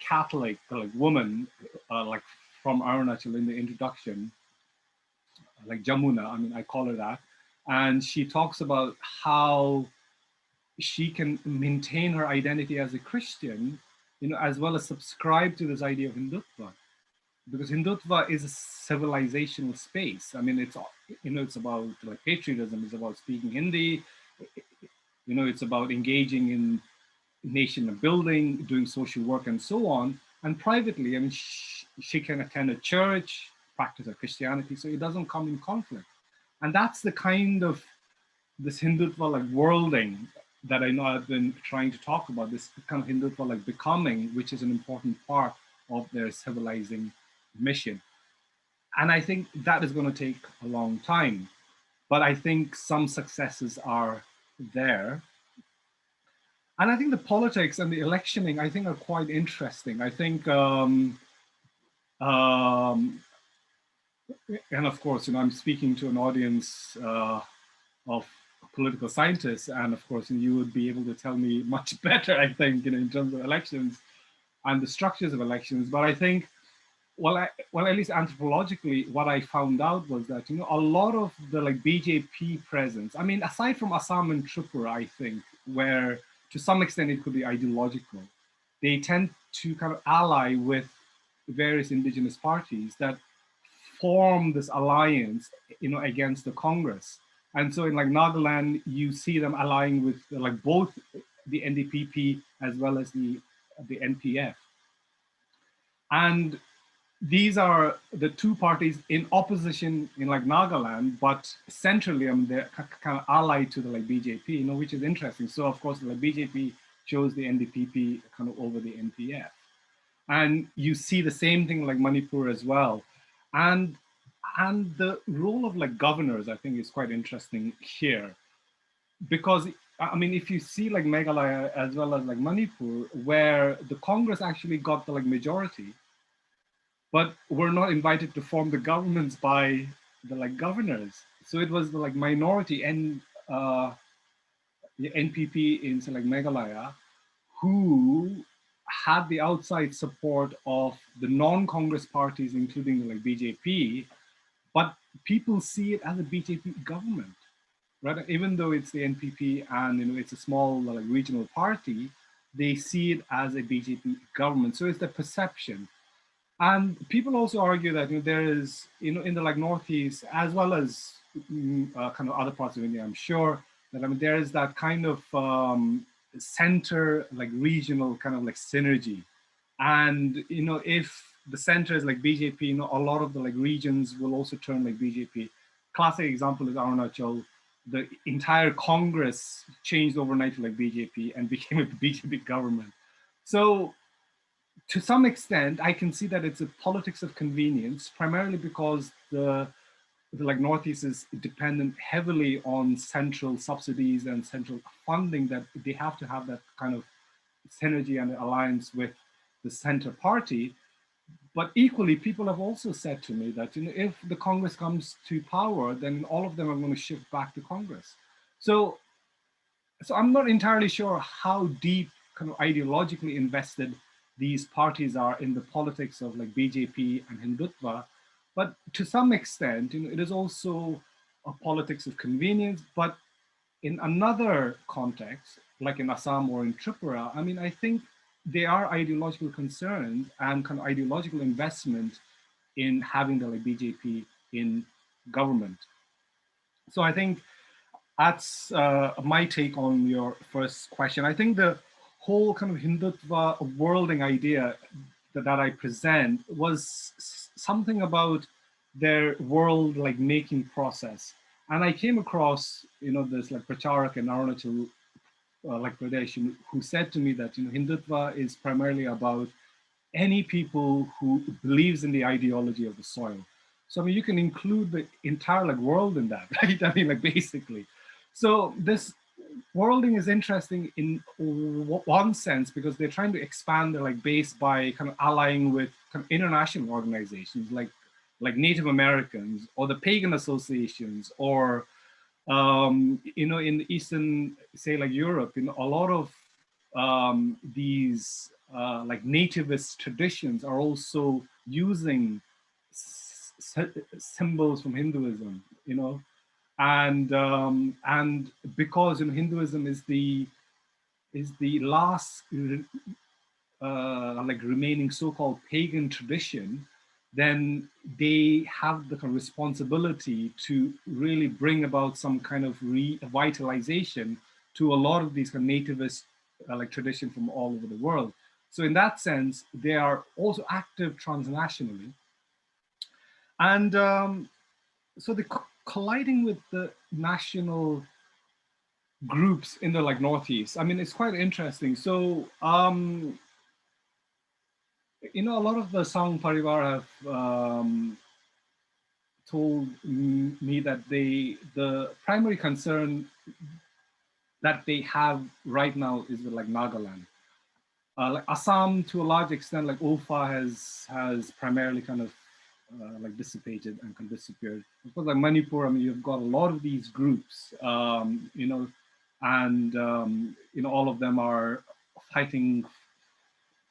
Catholic woman, from Arunachal in the introduction, Jamuna, I mean, I call her that. And she talks about how she can maintain her identity as a Christian, as well as subscribe to this idea of Hindutva. Because Hindutva is a civilizational space. I mean, it's about patriotism, it's about speaking Hindi, it's about engaging in nation building, doing social work and so on. And privately, I mean, she can attend a church, practice of Christianity, so it doesn't come in conflict. And that's the kind of this Hindutva worlding that I know I've been trying to talk about, this kind of Hindutva becoming, which is an important part of their civilizing mission. And I think that is going to take a long time, but I think some successes are there. And I think the politics and the electioning, I think, are quite interesting. I think Um, and of course, I'm speaking to an audience of political scientists, and of course, you would be able to tell me much better, I think, in terms of elections and the structures of elections. But I think, well, at least anthropologically, what I found out was that a lot of the BJP presence. I mean, aside from Assam and Tripura, I think, where to some extent it could be ideological, they tend to kind of ally with various indigenous parties that form this alliance, against the Congress. And so in Nagaland, you see them allying with both the NDPP as well as the NPF. And these are the two parties in opposition in Nagaland, but centrally, I mean, they're kind of allied to the BJP, which is interesting. So of course, the BJP chose the NDPP kind of over the NPF. And you see the same thing Manipur as well. And the role of governors, I think, is quite interesting here, because I mean, if you see Meghalaya as well as Manipur, where the Congress actually got the majority, but were not invited to form the governments by the governors. So it was the minority and the NPP in Meghalaya who had the outside support of the non-Congress parties, including BJP, but people see it as a BJP government, right? Even though it's the NPP and it's a small regional party, they see it as a BJP government. So it's the perception. And people also argue that there is, in the Northeast, as well as kind of other parts of India, I'm sure, that there is that kind of center, regional kind of synergy. And, if the center is BJP, a lot of the regions will also turn BJP. Classic example is Arunachal. The entire Congress changed overnight to BJP and became a BJP government. So to some extent, I can see that it's a politics of convenience, primarily because the Northeast is dependent heavily on central subsidies and central funding, that they have to have that kind of synergy and alliance with the center party. But equally, people have also said to me that if the Congress comes to power, then all of them are going to shift back to Congress. So I'm not entirely sure how deep kind of ideologically invested these parties are in the politics of BJP and Hindutva, but to some extent, it is also a politics of convenience. But in another context, like in Assam or in Tripura, I mean, I think there are ideological concerns and kind of ideological investment in having the BJP in government. So I think that's my take on your first question. I think the whole kind of Hindutva worlding idea that I present was something about their world making process. And I came across, this Pracharak in Arunachal, Pradesh, who said to me that, Hindutva is primarily about any people who believes in the ideology of the soil. So I mean, you can include the entire world in that, right? I mean, basically. So this worlding is interesting in one sense because they're trying to expand their base by kind of allying with kind of international organizations like Native Americans or the pagan associations, or in the Eastern, say Europe, a lot of these nativist traditions are also using symbols from Hinduism, and because Hinduism is the last remaining so-called pagan tradition, then they have the responsibility to really bring about some kind of revitalization to a lot of these kind of nativist tradition from all over the world. So in that sense, they are also active transnationally. And so the colliding with the national groups in the Northeast, I mean, it's quite interesting. So a lot of the Sang Parivar have told me that the primary concern that they have right now is with Nagaland. Like Assam, to a large extent, like Ulfa has primarily kind of like dissipated and kind of disappeared. Of course, like Manipur, I mean, you've got a lot of these groups, you know, and you know, all of them are fighting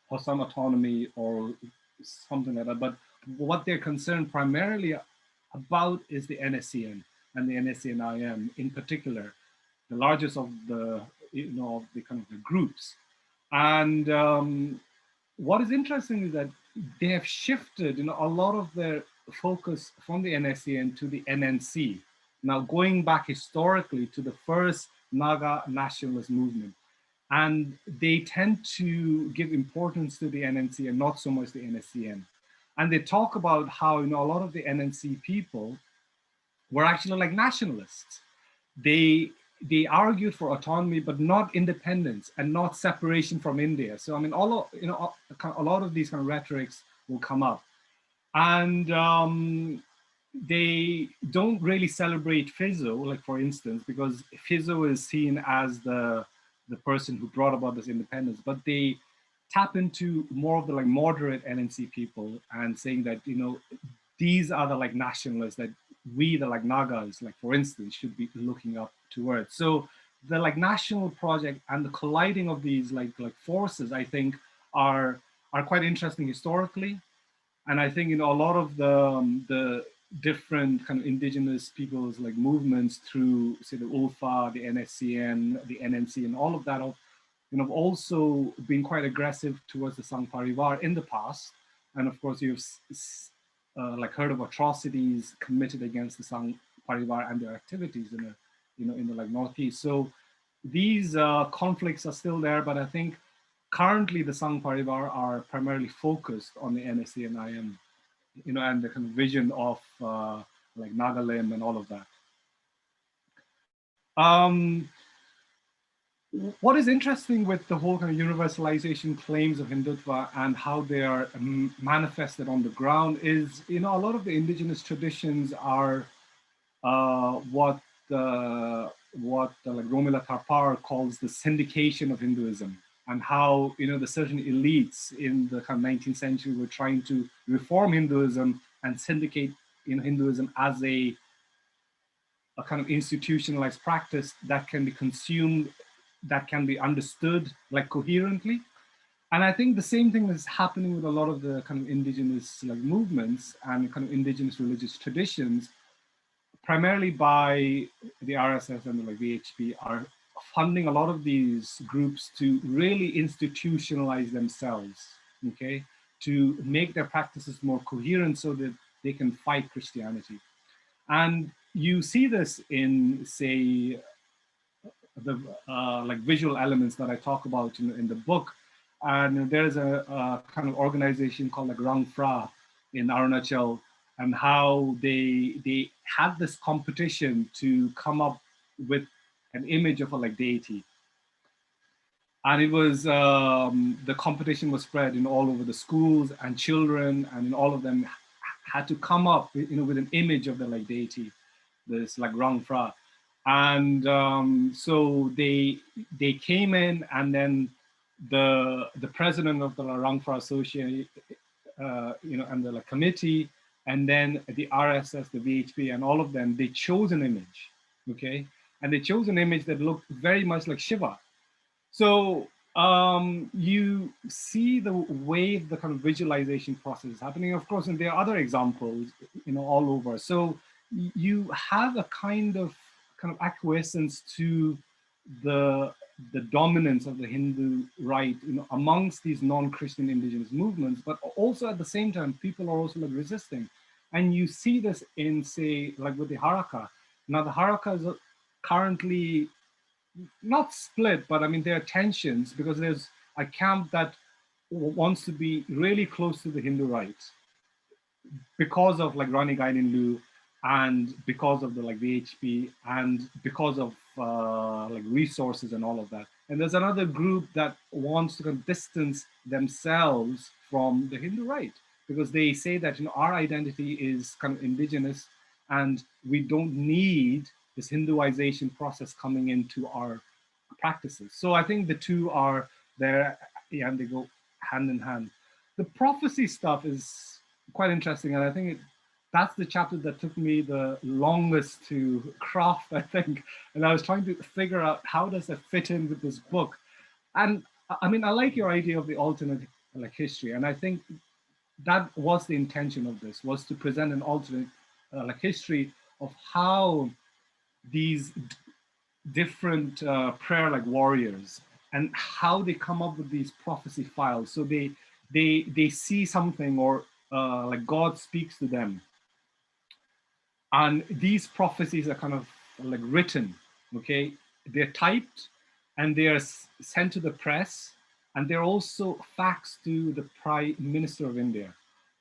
for some autonomy or something like that. But what they're concerned primarily about is the NSCN and the NSCN-IM in particular, the largest of the, you know, of the kind of the groups. And what is interesting is that they have shifted, you know, a lot of their focus from the NSCN to the NNC. Now, going back historically to the first Naga nationalist movement, and they tend to give importance to the NNC and not so much the NSCN. And they talk about how, you know, a lot of the NNC people were actually like nationalists. They argued for autonomy, but not independence and not separation from India. So I mean, all of, you know, a lot of these kind of rhetorics will come up, and they don't really celebrate Fizzo, like for instance, because Fizzo is seen as the person who brought about this independence, but they tap into more of the like moderate NNC people and saying that, you know, these are the like nationalists that we, the like Nagas, like for instance, should be looking up towards. So the like national project and the colliding of these like forces, I think, are quite interesting historically. And I think, you know, a lot of the different kind of indigenous peoples like movements through, say, the ULFA, the NSCN, the NNC, and all of that, you know, also been quite aggressive towards the Sangh Parivar in the past. And of course, you've like heard of atrocities committed against the Sangh Parivar and their activities in the, you know, in the like Northeast. So these conflicts are still there, but I think currently the Sangh Parivar are primarily focused on the NSC and IM, you know, and the kind of vision of like Nagaland and all of that. What is interesting with the whole kind of universalization claims of Hindutva and how they are manifested on the ground is, you know, a lot of the indigenous traditions are what like Romila Thapar calls the syndication of Hinduism, and how, you know, the certain elites in the kind of 19th century were trying to reform Hinduism and syndicate, you know, Hinduism as a kind of institutionalized practice that can be consumed, that can be understood like coherently. And I think the same thing is happening with a lot of the kind of indigenous like movements and kind of indigenous religious traditions, primarily by the RSS and the like VHP, are funding a lot of these groups to really institutionalize themselves, okay, to make their practices more coherent so that they can fight Christianity. And you see this in, say, the like visual elements that I talk about in the book. And there's a kind of organization called like Rang Phra in Arunachal, and how they had this competition to come up with an image of a like deity. And it was, the competition was spread in all over the schools, and children, and all of them had to come up, you know, with an image of the like deity, this like Rang Phra. And so they came in, and then the president of the Rang Phra Association, you know, and the like, committee, and then the RSS, the VHP, and all of them, they chose an image, okay? And they chose an image that looked very much like Shiva. So you see the way the kind of visualization process is happening. Of course, and there are other examples, you know, all over. So you have a kind of acquiescence to the dominance of the Hindu right, you know, amongst these non-Christian indigenous movements, but also at the same time, people are also like resisting. And you see this in, say, like with the Haraka. Now the Haraka is currently not split, but I mean, there are tensions because there's a camp that wants to be really close to the Hindu rights because of like Rani Gainenlu, and because of the like VHP, and because of like resources and all of that. And there's another group that wants to kind of distance themselves from the Hindu right, because they say that, you know, our identity is kind of indigenous, and we don't need this Hinduization process coming into our practices. So I think the two are there, yeah, and they go hand in hand. The prophecy stuff is quite interesting, and I think that's the chapter that took me the longest to craft, I think. And I was trying to figure out how does that fit in with this book. And I mean, I like your idea of the alternate like history, and I think that was the intention of this, was to present an alternate like history of how these different prayer like warriors and how they come up with these prophecy files. So they see something, or like God speaks to them, and these prophecies are kind of like written, okay? They're typed and they are sent to the press, and they're also faxed to the Prime Minister of India.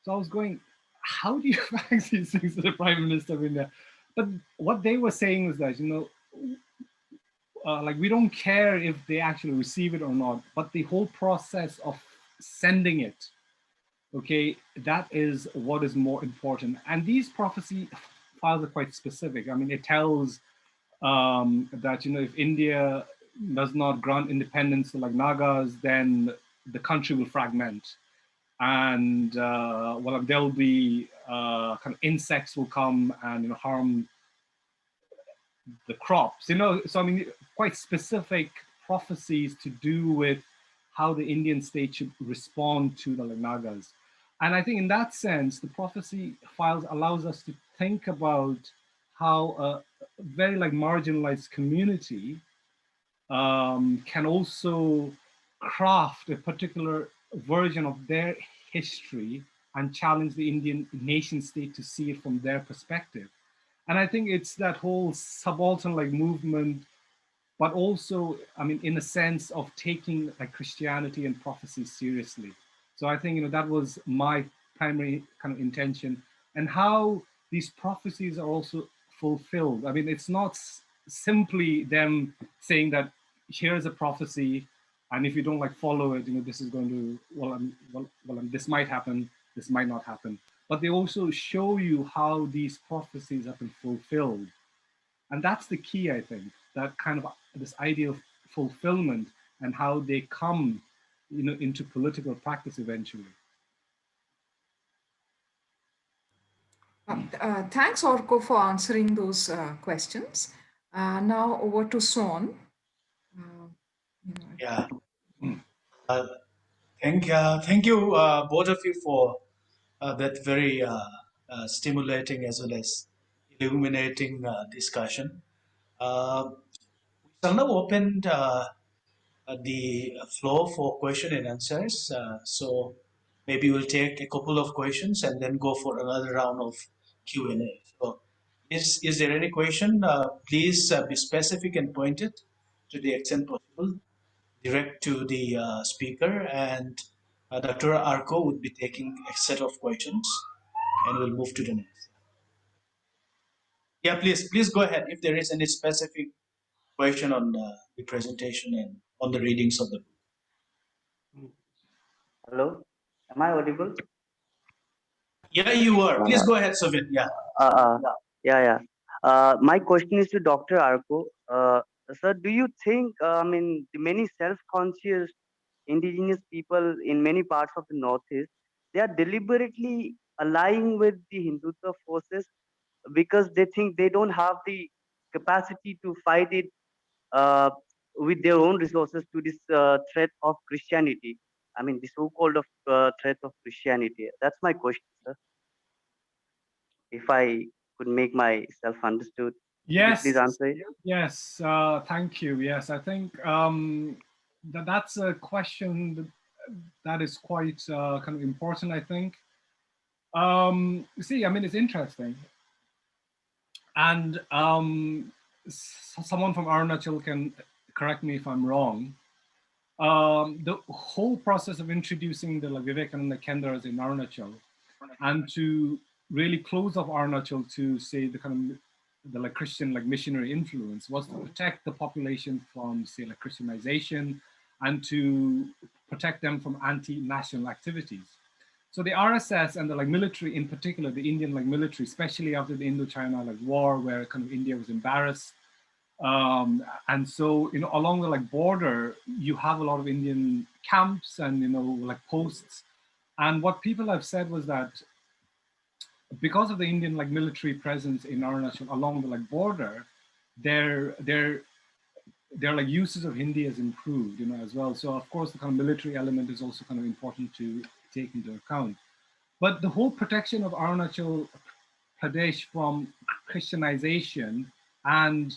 So I was going, how do you fax these things to the Prime Minister of India? But what they were saying was that, you know, like we don't care if they actually receive it or not, but the whole process of sending it, okay, that is what is more important. And these prophecy files are quite specific. I mean, it tells that, you know, if India does not grant independence to like Nagas, then the country will fragment. And well, there'll be kind of insects will come and, you know, harm the crops, you know. So I mean, quite specific prophecies to do with how the Indian state should respond to the Nagas. And I think in that sense, the prophecy files allows us to think about how a very like marginalized community can also craft a particular version of their history and challenge the Indian nation state to see it from their perspective. And I think it's that whole subaltern like movement, but also, I mean, in a sense of taking like Christianity and prophecy seriously. So I think, you know, that was my primary kind of intention, and how these prophecies are also fulfilled. I mean, it's not simply them saying that here's a prophecy, and if you don't like follow it, you know, this is going to, this might happen, this might not happen. But they also show you how these prophecies have been fulfilled. And that's the key, I think, that kind of this idea of fulfillment and how they come, you know, into political practice eventually. Thanks, Orko, for answering those questions. Now over to Suan. You know, Yeah. Uh, thank you, both of you, for that very stimulating as well as illuminating discussion. We shall now open the floor for question and answers. So maybe we'll take a couple of questions and then go for another round of Q&A. So is there any question? Please be specific and pointed to the extent possible, direct to the speaker, and Dr. Arko would be taking a set of questions and we'll move to the next. Yeah, please go ahead if there is any specific question on the presentation and on the readings of the book. Hello, am I audible? Yeah, you are. Please go ahead, Sovin. Yeah. Uh, uh, yeah. My question is to Dr. Arko. Sir, do you think, I mean, the many self-conscious indigenous people in many parts of the Northeast, they are deliberately allying with the Hindutva forces because they think they don't have the capacity to fight it uh, with their own resources to this threat of Christianity? I mean, the so-called threat of Christianity. That's my question, sir. If I could make myself understood, could you please Yes, answer it? yes, thank you. Yes, I think that's a question that is quite kind of important, I think. See, I mean, it's interesting. And someone from Arunachal can correct me if I'm wrong. The whole process of introducing the like, Vivekananda Kendras in Arunachal and to really close off Arunachal to say the kind of the like Christian like missionary influence was to protect the population from say like Christianization and to protect them from anti-national activities. So the RSS and the like military in particular, the Indian like military, especially after the Indochina like war, where kind of India was embarrassed, And so, along the like border, you have a lot of Indian camps and, like posts. And what people have said was that because of the Indian like military presence in Arunachal along the like border, their like uses of Hindi has improved, as well. So of course the kind of military element is also kind of important to take into account. But the whole protection of Arunachal Pradesh from Christianization and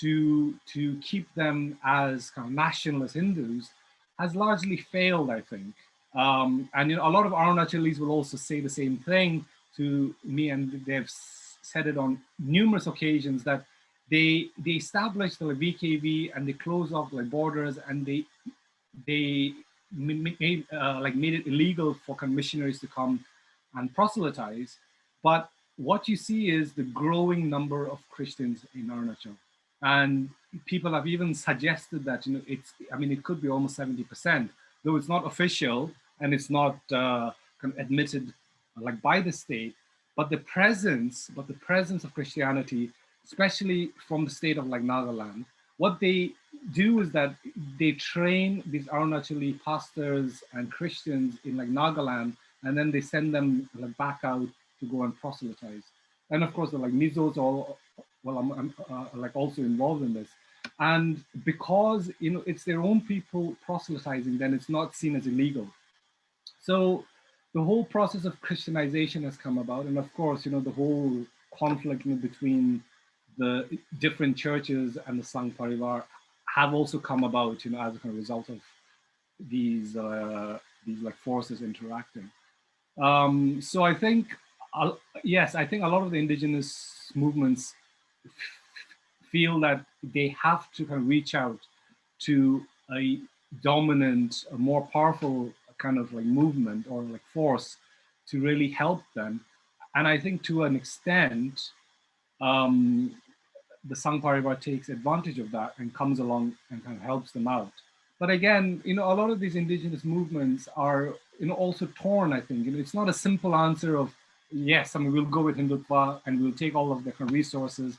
to keep them as kind of nationalist Hindus has largely failed, I think. And a lot of Arunachalis will also say the same thing to me, and they've said it on numerous occasions that they established the VKV and they closed off the borders and they made it illegal for missionaries to come and proselytize. But what you see is the growing number of Christians in Arunachal. And people have even suggested that, it could be almost 70%, though it's not official and it's not admitted like by the state, but the presence of Christianity, especially from the state of like Nagaland, what they do is that they train these Arunachali pastors and Christians in like Nagaland, and then they send them like back out to go and proselytize. And of course, the like Mizos all, well, I'm like also involved in this. And because it's their own people proselytizing, then it's not seen as illegal. So the whole process of Christianization has come about, and of course, the whole conflict between the different churches and the Sangh Parivar have also come about, as a result of these like forces interacting. So I think, yes, I think a lot of the indigenous movements feel that they have to kind of reach out to a dominant, a more powerful kind of like movement or like force to really help them. And I think to an extent, the Sangh Parivar takes advantage of that and comes along and kind of helps them out. But again, a lot of these indigenous movements are, also torn, I think. It's not a simple answer of, yes, we'll go with Hindutva and we'll take all of the resources,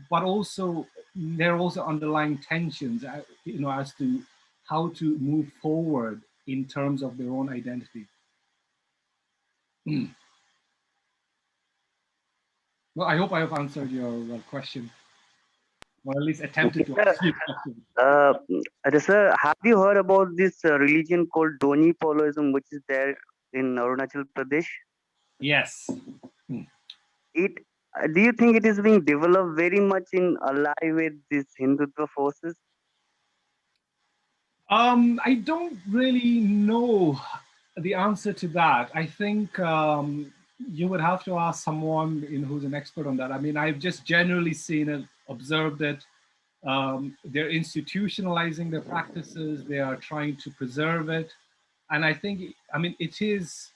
but also there are also underlying tensions, as to how to move forward in terms of their own identity. Well, I hope I have answered your question, or at least attempted to answer your question. Sir, have you heard about this religion called Doni Poloism, which is there in Arunachal Pradesh? Yes. It do you think it is being developed very much in ally with these Hindutva forces? I don't really know the answer to that. I think you would have to ask someone who's an expert on that. I've just generally seen it, observed it. They're institutionalizing their practices. They are trying to preserve it. And I think, it is,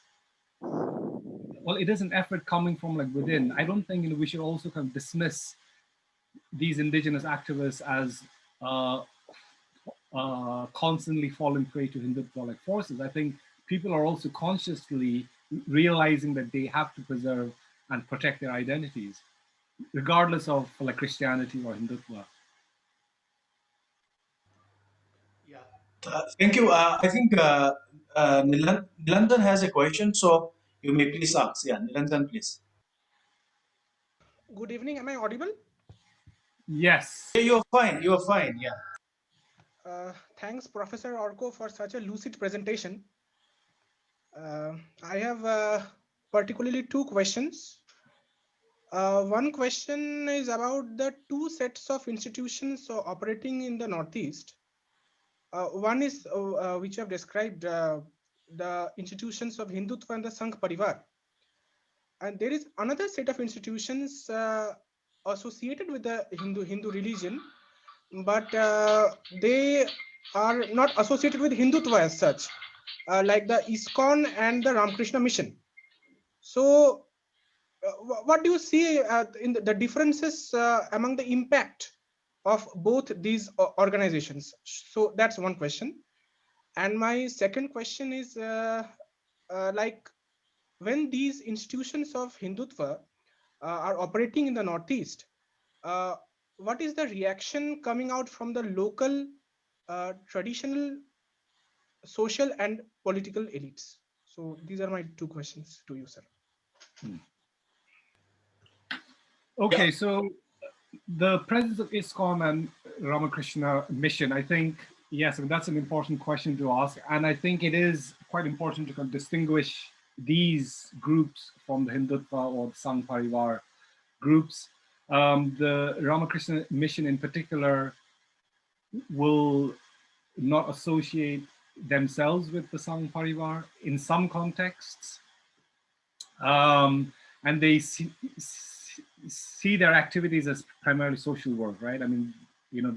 well, it is an effort coming from like within. I don't think we should also kind of dismiss these indigenous activists as constantly falling prey to Hindutva like forces. I think people are also consciously realizing that they have to preserve and protect their identities, regardless of like Christianity or Hindutva. Yeah, thank you. I think Nilanjan has a question, so you may please ask. Yeah, Nilanjan, please. Good evening. Am I audible? Yes. Yeah, you're fine. You're fine. Yeah. Thanks, Professor Arko, for such a lucid presentation. I have particularly two questions. One question is about the two sets of institutions operating in the Northeast. One is which you have described, the institutions of Hindutva and the Sangh Parivar. And there is another set of institutions associated with the Hindu religion, but they are not associated with Hindutva as such, like the ISKCON and the Ramakrishna Mission. So what do you see in the differences among the impact of both these organizations? So that's one question. And my second question is like, when these institutions of Hindutva are operating in the Northeast, what is the reaction coming out from the local traditional social and political elites? So these are my two questions to you, sir. Okay, so the presence of ISKCON and Ramakrishna mission, I think, yes, I mean, that's an important question to ask. And I think it is quite important to kind of distinguish these groups from the Hindutva or the Sangh Parivar groups. The Ramakrishna mission in particular will not associate themselves with the Sangh Parivar in some contexts. And they see their activities as primarily social work, right? I mean, you know,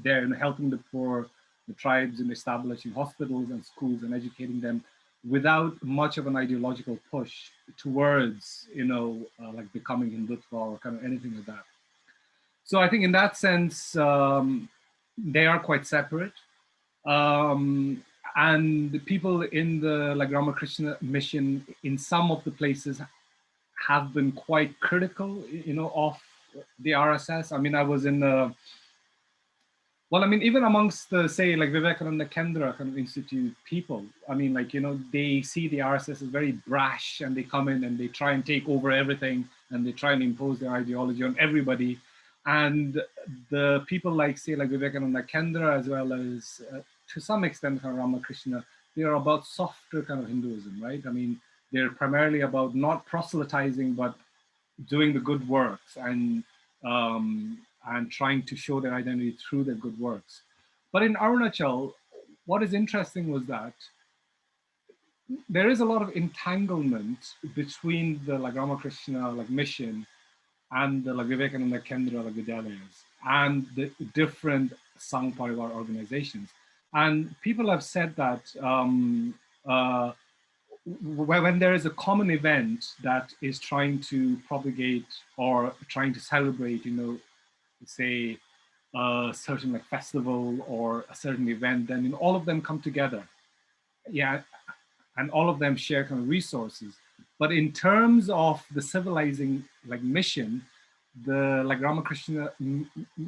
they're helping the poor, the tribes, in establishing hospitals and schools and educating them without much of an ideological push towards, you know, like becoming Hindutva or kind of anything like that. So I think in that sense, they are quite separate. And the people in the like Ramakrishna mission in some of the places have been quite critical, you know, of the RSS. I mean, I was in the, well, I mean, even amongst the, say, like Vivekananda Kendra kind of institute people, I mean, like, you know, they see the RSS as very brash and they come in and they try and take over everything and they try and impose their ideology on everybody. And the people like, say, like Vivekananda Kendra, as well as to some extent Ramakrishna, they are about softer kind of Hinduism, right? I mean, they're primarily about not proselytizing, but doing the good works and trying to show their identity through their good works. But in Arunachal, what is interesting was that there is a lot of entanglement between the like Ramakrishna like mission and the like Vivekananda Kendra like Vidyalayas and the different Sangh Parivar organizations. And people have said that when there is a common event that is trying to propagate or trying to celebrate, you know, say a certain like festival or a certain event, then all of them come together. Yeah, and all of them share kind of resources. But in terms of the civilizing like mission, the like Ramakrishna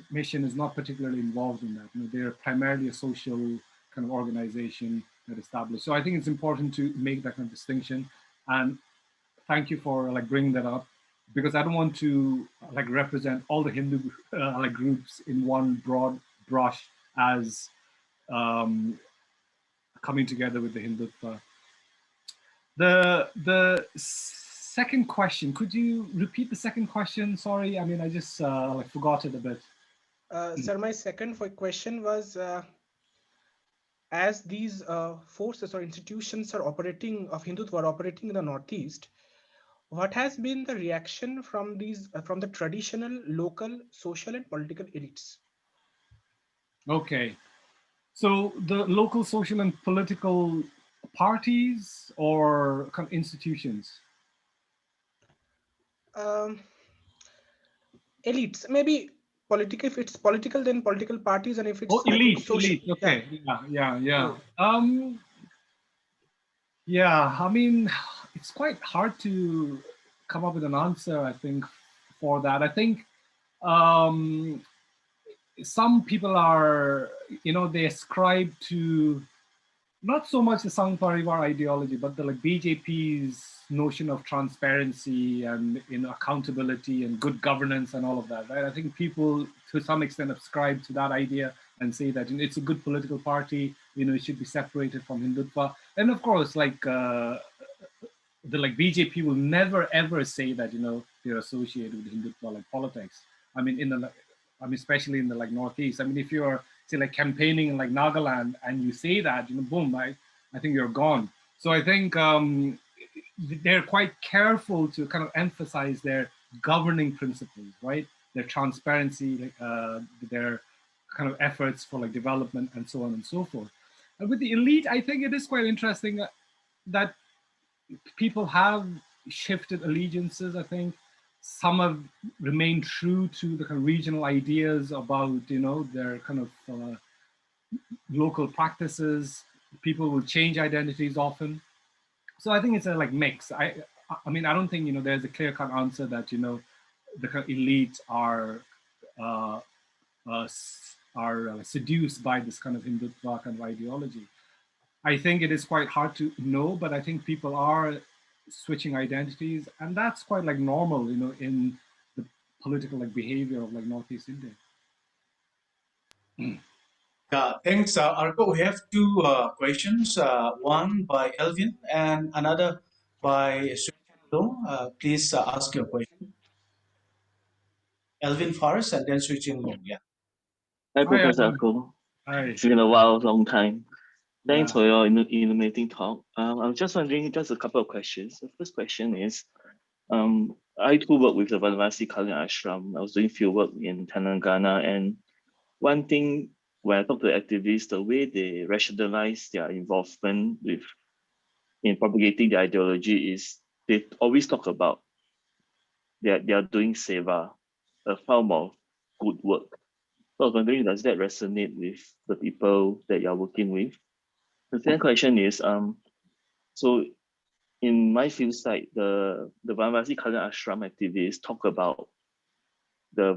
mission is not particularly involved in that. You know, they're primarily a social kind of organization that established. So I think it's important to make that kind of distinction. And thank you for like bringing that up, because I don't want to like represent all the Hindu like groups in one broad brush as coming together with the Hindutva. The second question, could you repeat the second question? Sorry, I mean, I just like forgot it a bit. Sir, my second question was, as these forces or institutions are operating of Hindutva are operating in the Northeast, what has been the reaction from these from the traditional local social and political elites? Okay, so the local social and political parties or kind of institutions? Elites, maybe political. If it's political, then political parties, and if Oh, it's like elite, social, elite. Okay, yeah. So, Yeah, I mean, it's quite hard to come up with an answer, I think, for that. I think um, some people are, you know, they ascribe to not so much the Sangh Parivar ideology, but the like BJP's notion of transparency and, you know, accountability and good governance and all of that, right? I think people to some extent ascribe to that idea and say that, you know, it's a good political party, you know, it should be separated from Hindutva. And of course, like the like BJP will never ever say that, you know, they're associated with Hindutva like politics. I mean, I mean, especially in the like Northeast. I mean, if you're say like campaigning in like Nagaland and you say that, you know, boom, I think you're gone. So I think they're quite careful to kind of emphasize their governing principles, right? Their transparency, their kind of efforts for like development and so on and so forth. And with the elite, I think it is quite interesting that people have shifted allegiances. I think some have remained true to the kind of regional ideas about, you know, their kind of local practices. People will change identities often. So I think it's a like mix. I mean, I don't think, you know, there's a clear-cut answer that, you know, the kind of elite are are seduced by this kind of Hindutva kind of ideology. I think it is quite hard to know, but I think people are switching identities, and that's quite like normal, you know, in the political like behavior of like Northeast India. Yeah, thanks, Arko. We have two questions, one by Elvin and another by Suan. Please ask your question. Elvin first and then switching Long. Yeah. Hi, Hi, Professor Alan. Ko. Hi. It's been a while, long time. Thanks Yeah. for your illuminating talk. I'm just wondering, just a couple of questions. The first question is, I too work with the Vanvasi Kalyan Ashram. I was doing field work in Telangana, and one thing when I talk to activists, the way they rationalize their involvement in propagating the ideology is they always talk about they are doing seva, a form of good work. So I was wondering, does that resonate with the people that you're working with? The second question is, so in my field site, the Vanvasi Kalyan Ashram activists talk about the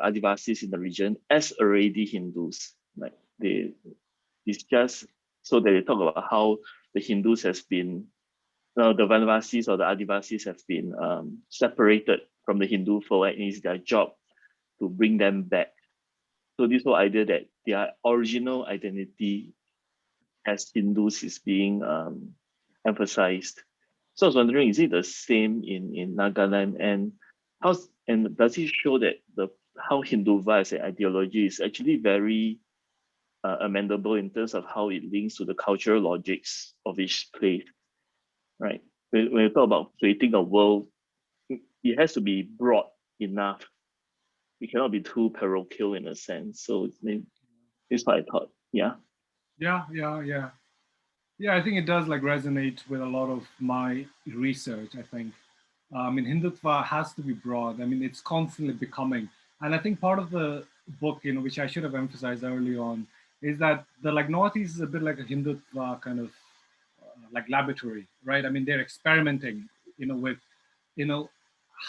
Adivasis in the region as already Hindus. Like it's just so that they talk about how the Hindus has been, the Vanvasis or the Adivasis have been separated from the Hindu folk, and it's their job to bring them back. So this whole idea that their original identity as Hindus is being emphasized. So I was wondering, is it the same in Nagaland, and does it show that how Hinduva as an ideology is actually very amendable in terms of how it links to the cultural logics of each place, right? When you talk about creating a world, it has to be broad enough. It cannot be too parochial in a sense. So it's what I thought. Yeah. Yeah. Yeah, I think it does like resonate with a lot of my research, I think. I mean, Hindutva has to be broad. I mean, it's constantly becoming. And I think part of the book, you know, which I should have emphasized early on, is that the like Northeast is a bit like a Hindutva kind of like laboratory, right? I mean, they're experimenting, you know, with, you know,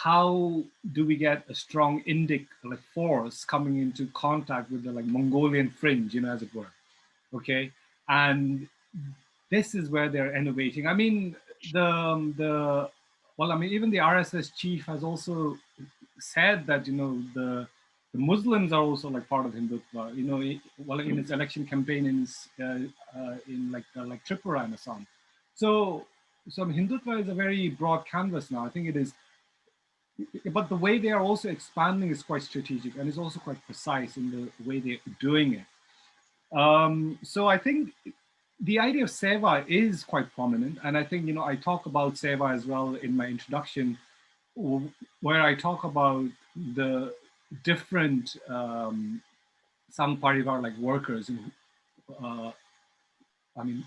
how do we get a strong Indic like force coming into contact with the like Mongolian fringe, you know, as it were, okay? And this is where they're innovating. I mean, well, I mean, even the RSS chief has also said that, you know, the Muslims are also like part of Hindutva, you know, well, in its election campaign in like Tripura and Assam. So Hindutva is a very broad canvas now. I think it is, but the way they are also expanding is quite strategic and is also quite precise in the way they're doing it. So I think the idea of Seva is quite prominent. And I think, you know, I talk about Seva as well in my introduction, where I talk about the different Sang Parivar like workers who, I mean,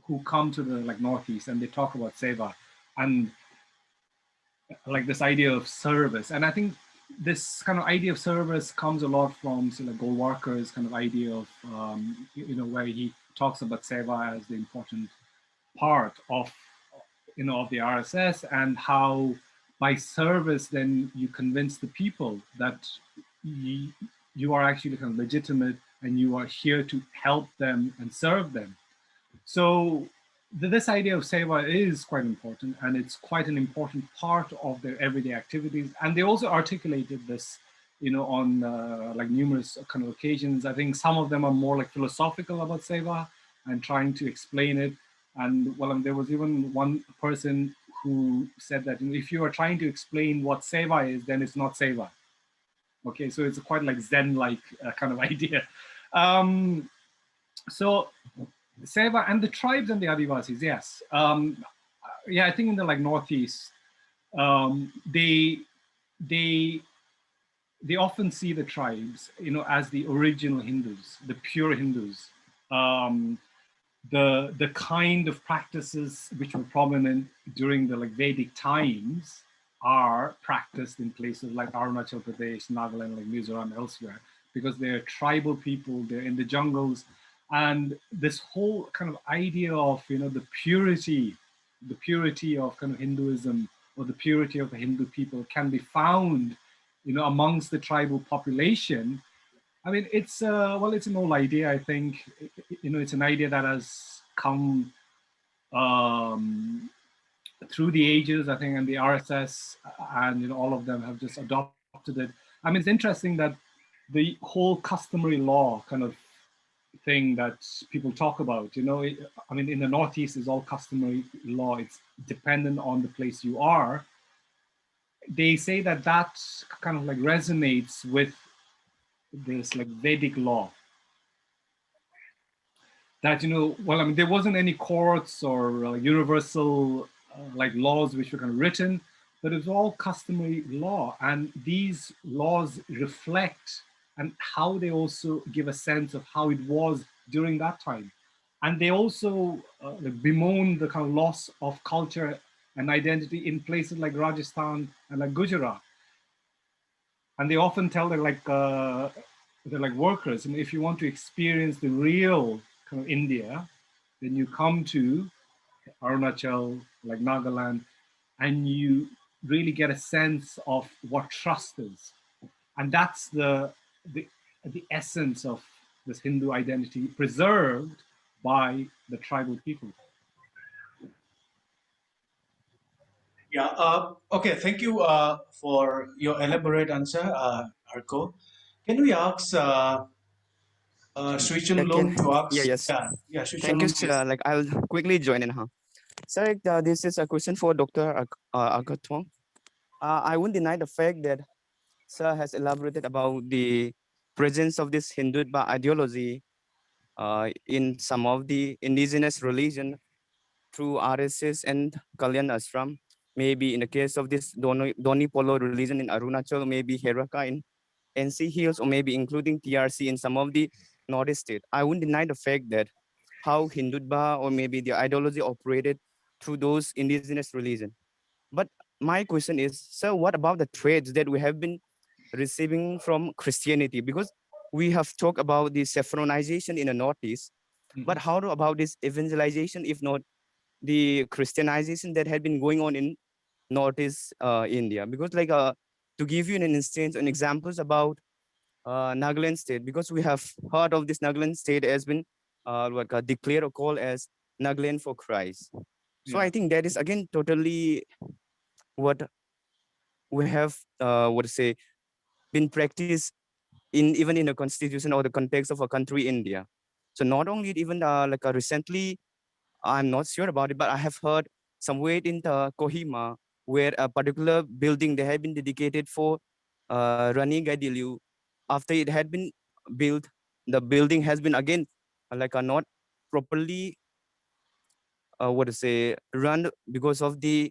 who come to the like Northeast and they talk about Seva and like this idea of service. And I think this kind of idea of service comes a lot from say, like Golwarkar's kind of idea of, you know, where he talks about Seva as the important part of, you know, of the RSS, and how by service then you convince the people that you are actually kind of legitimate and you are here to help them and serve them. So this idea of Seva is quite important, and it's quite an important part of their everyday activities. And they also articulated this, you know, on like numerous kind of occasions. I think some of them are more like philosophical about Seva and trying to explain it. And well, there was even one person who said that, you know, if you are trying to explain what Seva is, then it's not Seva. Okay, so it's quite like Zen-like kind of idea. So Seva and the tribes and the Adivasis, yes. Yeah, I think in the like Northeast, they often see the tribes, you know, as the original Hindus, the pure Hindus. The kind of practices which were prominent during the like Vedic times are practiced in places like Arunachal Pradesh, Nagaland, like Mizoram, elsewhere, because they're tribal people, they're in the jungles. And this whole kind of idea of, you know, the purity of kind of Hinduism, or the purity of the Hindu people can be found, you know, amongst the tribal population. I mean, it's well, it's an old idea. I think it's an idea that has come through the ages. I think, and the RSS and all of them have just adopted it. I mean, it's interesting that the whole customary law kind of thing that people talk about. I mean, in the Northeast is all customary law. It's dependent on the place you are. They say that that kind of like resonates with this like Vedic law. That well, I mean, there wasn't any courts or universal like laws which were kind of written, but it was all customary law, and these laws reflect and how they also give a sense of how it was during that time, and they also bemoan the kind of loss of culture and identity in places like Rajasthan and like Gujarat, and they often tell they're like workers, and if you want to experience the real kind of India, then you come to Arunachal, like Nagaland, and you really get a sense of what trust is. And that's the essence of this Hindu identity preserved by the tribal people. Yeah. Okay. Thank you for your elaborate answer, Arko. Can we ask Sri Lung to ask? Yes. Yeah, Sri Thank you, Lung, please. sir. Like, I'll quickly join in. Sir, this is a question for Dr. Arkotong. I won't deny the fact that Sir has elaborated about the presence of this Hindutva ideology in some of the indigenous religion through RSS and Kalyan Ashram. Maybe in the case of this Doni Polo religion in Arunachal, maybe Heraka in NC Hills, or maybe including TRC in some of the Northeast state. I wouldn't deny the fact that how Hindutva or maybe the ideology operated through those indigenous religion. But my question is, sir, what about the threats that we have been receiving from Christianity? Because we have talked about the saffronization in the Northeast, but how about this evangelization, if not the Christianization that had been going on in Northeast India? Because like to give you an instance and examples about Nagaland state, because we have heard of this Nagaland state has been declared or called as Nagaland for Christ. So I think that is again totally what we have been practiced in even in the constitution or the context of a country India. So not only even recently, I'm not sure about it, but I have heard somewhere in the Kohima where a particular building they had been dedicated for Rani Gadilu. After it had been built, the building has been again not properly run because of the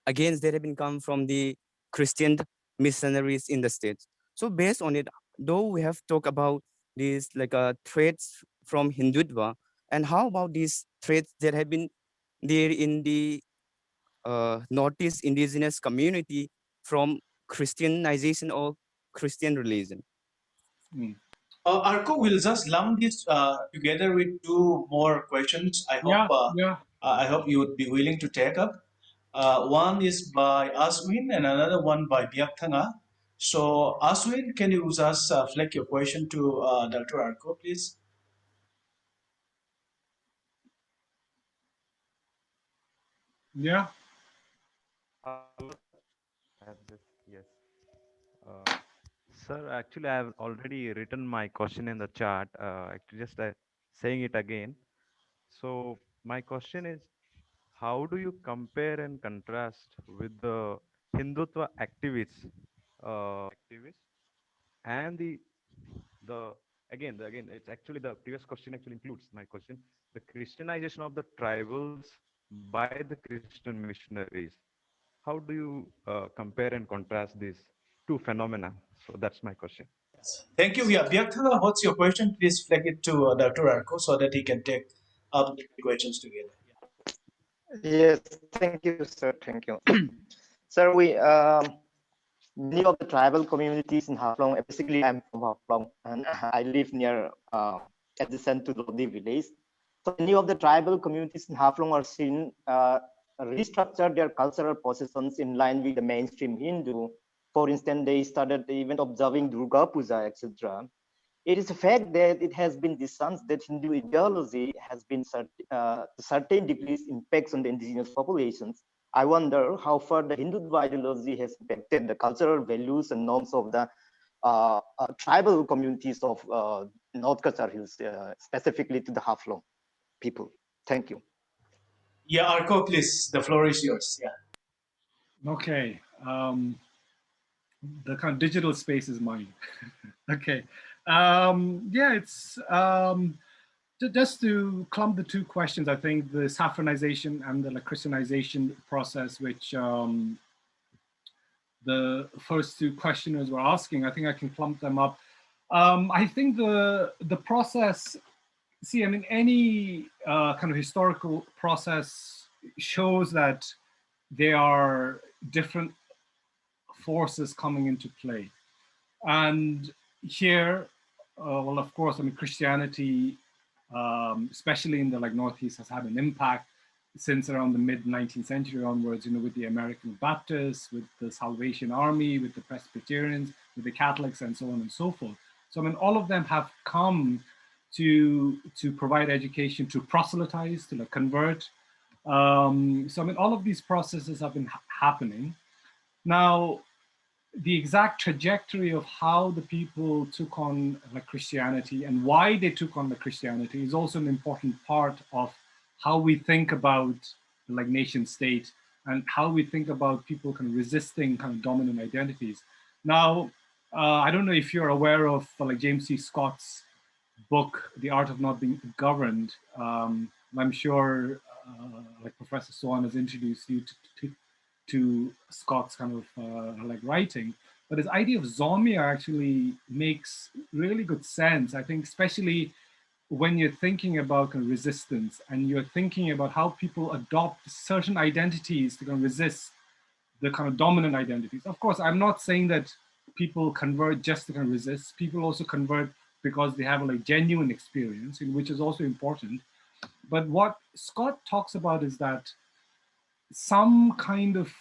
against that have been come from the Christian missionaries in the states. So based on it, though we have talked about these threats from Hindutva, and how about these threats that have been there in the Northeast indigenous community from Christianization or Christian religion? Arko, we'll just lump this together with two more questions. I hope you would be willing to take up. One is by Aswin and another one by Biakthanga. So, Aswin, can you just flag your question to Dr. Arko, please? Yeah. Yes. Sir, actually, I have already written my question in the chat. Actually, just saying it again. So, my question is, how do you compare and contrast with the Hindutva activists and the again it's actually the previous question actually includes my question, the Christianization of the tribals by the Christian missionaries. How do you compare and contrast these two phenomena? So that's my question. Thank you. Yeah, Biakthanga, what's your question? Please flag it to Dr. Arko so that he can take up the questions together. Yes, thank you, sir. Thank you. Sir, many of the tribal communities in Haflong, basically I'm from Haflong and I live near adjacent to Lodi village. So many of the tribal communities in Haflong are seen restructure their cultural possessions in line with the mainstream Hindu. For instance, they started even observing Durga Puja, etc. It is a fact that it has been discussed that Hindu ideology has been to certain degrees impacts on the indigenous populations. I wonder how far the Hindu ideology has impacted the cultural values and norms of the tribal communities of North Kachar Hills, specifically to the Haflong people. Thank you. Yeah, Arko, please, the floor is yours. Yeah. Okay. The kind of digital space is mine. Okay. Yeah, it's just to clump the two questions. I think the saffronization and the like, Christianization process, which the first two questioners were asking, I think I can clump them up. I think the process, see, I mean, any kind of historical process shows that there are different forces coming into play. And here, well, of course, I mean, Christianity, especially in the like Northeast, has had an impact since around the mid 19th century onwards, you know, with the American Baptists, with the Salvation Army, with the Presbyterians, with the Catholics, and so on and so forth. So, I mean, all of them have come to provide education, to proselytize, to like, convert. So, I mean, all of these processes have been happening. Now, the exact trajectory of how the people took on like Christianity and why they took on the Christianity is also an important part of how we think about like nation state and how we think about people kind of resisting kind of dominant identities. Now, I don't know if you're aware of like James C. Scott's book, The Art of Not Being Governed. I'm sure like Professor Suan has introduced you to Scott's kind of like writing, but his idea of Zomia actually makes really good sense. I think especially when you're thinking about kind of resistance and you're thinking about how people adopt certain identities to kind of resist the kind of dominant identities. Of course, I'm not saying that people convert just to kind of resist. People also convert because they have a like genuine experience, which is also important. But what Scott talks about is that some kind of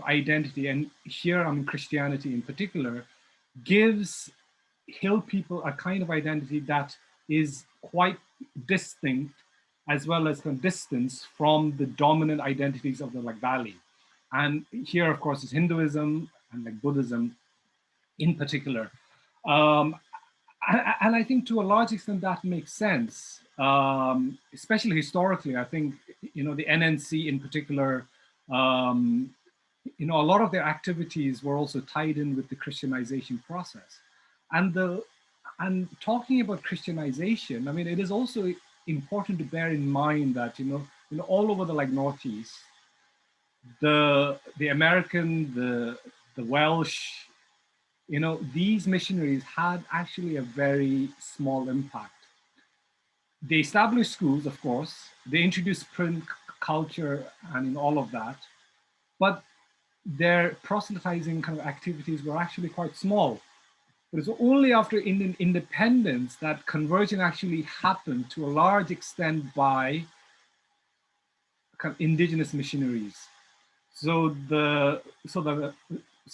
identity, and here I mean Christianity in particular, gives hill people a kind of identity that is quite distinct as well as kind of distance from the dominant identities of the like valley. And here, of course, is Hinduism and like Buddhism in particular. And I think to a large extent that makes sense, especially historically. I think, you know, the NNC in particular, you know, a lot of their activities were also tied in with the Christianization process. And talking about Christianization, I mean, it is also important to bear in mind that, you know, all over the like Northeast, the American, the Welsh, you know, these missionaries had actually a very small impact. They established schools, of course. They introduced print culture and in all of that, but their proselytizing kind of activities were actually quite small. It was only after Indian independence that conversion actually happened to a large extent by kind of indigenous missionaries. So the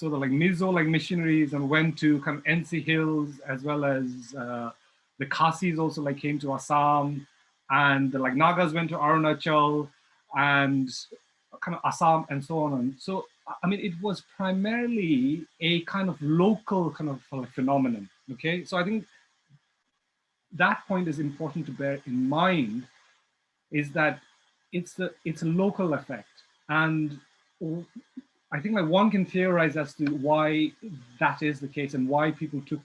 like Mizo like missionaries and went to kind of NC Hills, as well as the Khasis also like came to Assam, and the like Nagas went to Arunachal and kind of Assam and so on. And so, I mean, it was primarily a kind of local kind of phenomenon. Okay, so I think that point is important to bear in mind, is that it's a local effect. And I think like one can theorize as to why that is the case and why people took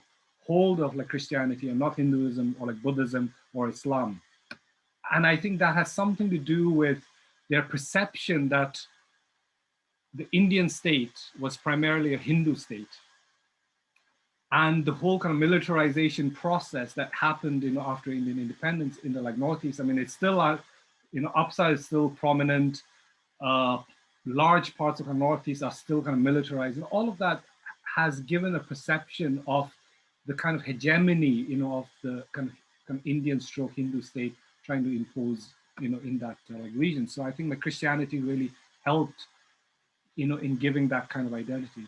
hold of like Christianity and not Hinduism or like Buddhism or Islam. And I think that has something to do with their perception that the Indian state was primarily a Hindu state. And the whole kind of militarization process that happened, you know, after Indian independence in the like Northeast, I mean, it's still, you know, upside is still prominent. Large parts of the Northeast are still kind of militarized, and all of that has given a perception of the kind of hegemony, you know, of the kind of Indian stroke Hindu state trying to impose, you know, in that like region. So I think that Christianity really helped, you know, in giving that kind of identity.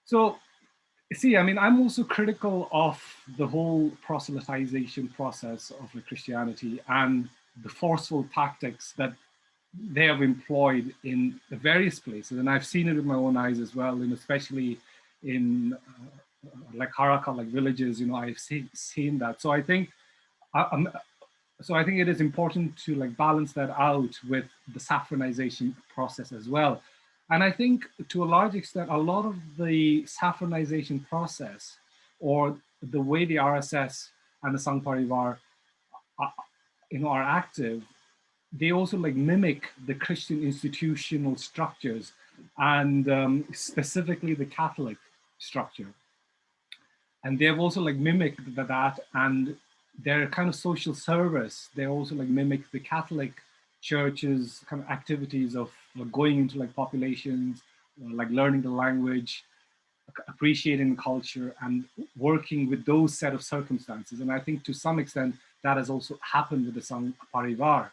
So, see, I mean, I'm also critical of the whole proselytization process of the Christianity and the forceful tactics that they have employed in the various places. And I've seen it with my own eyes as well, and especially in like Haraka, like villages, you know, I've seen that. So I think, so I think it is important to like balance that out with the saffronization process as well. And I think to a large extent, a lot of the saffronization process or the way the RSS and the Sangh Parivar are, you know, are active, they also like mimic the Christian institutional structures and specifically the Catholic structure. And they've also like mimicked that, and their kind of social service, they also like mimic the Catholic church's kind of activities of like, going into like populations, like learning the language, appreciating the culture, and working with those set of circumstances. And I think to some extent that has also happened with the Sangh Parivar.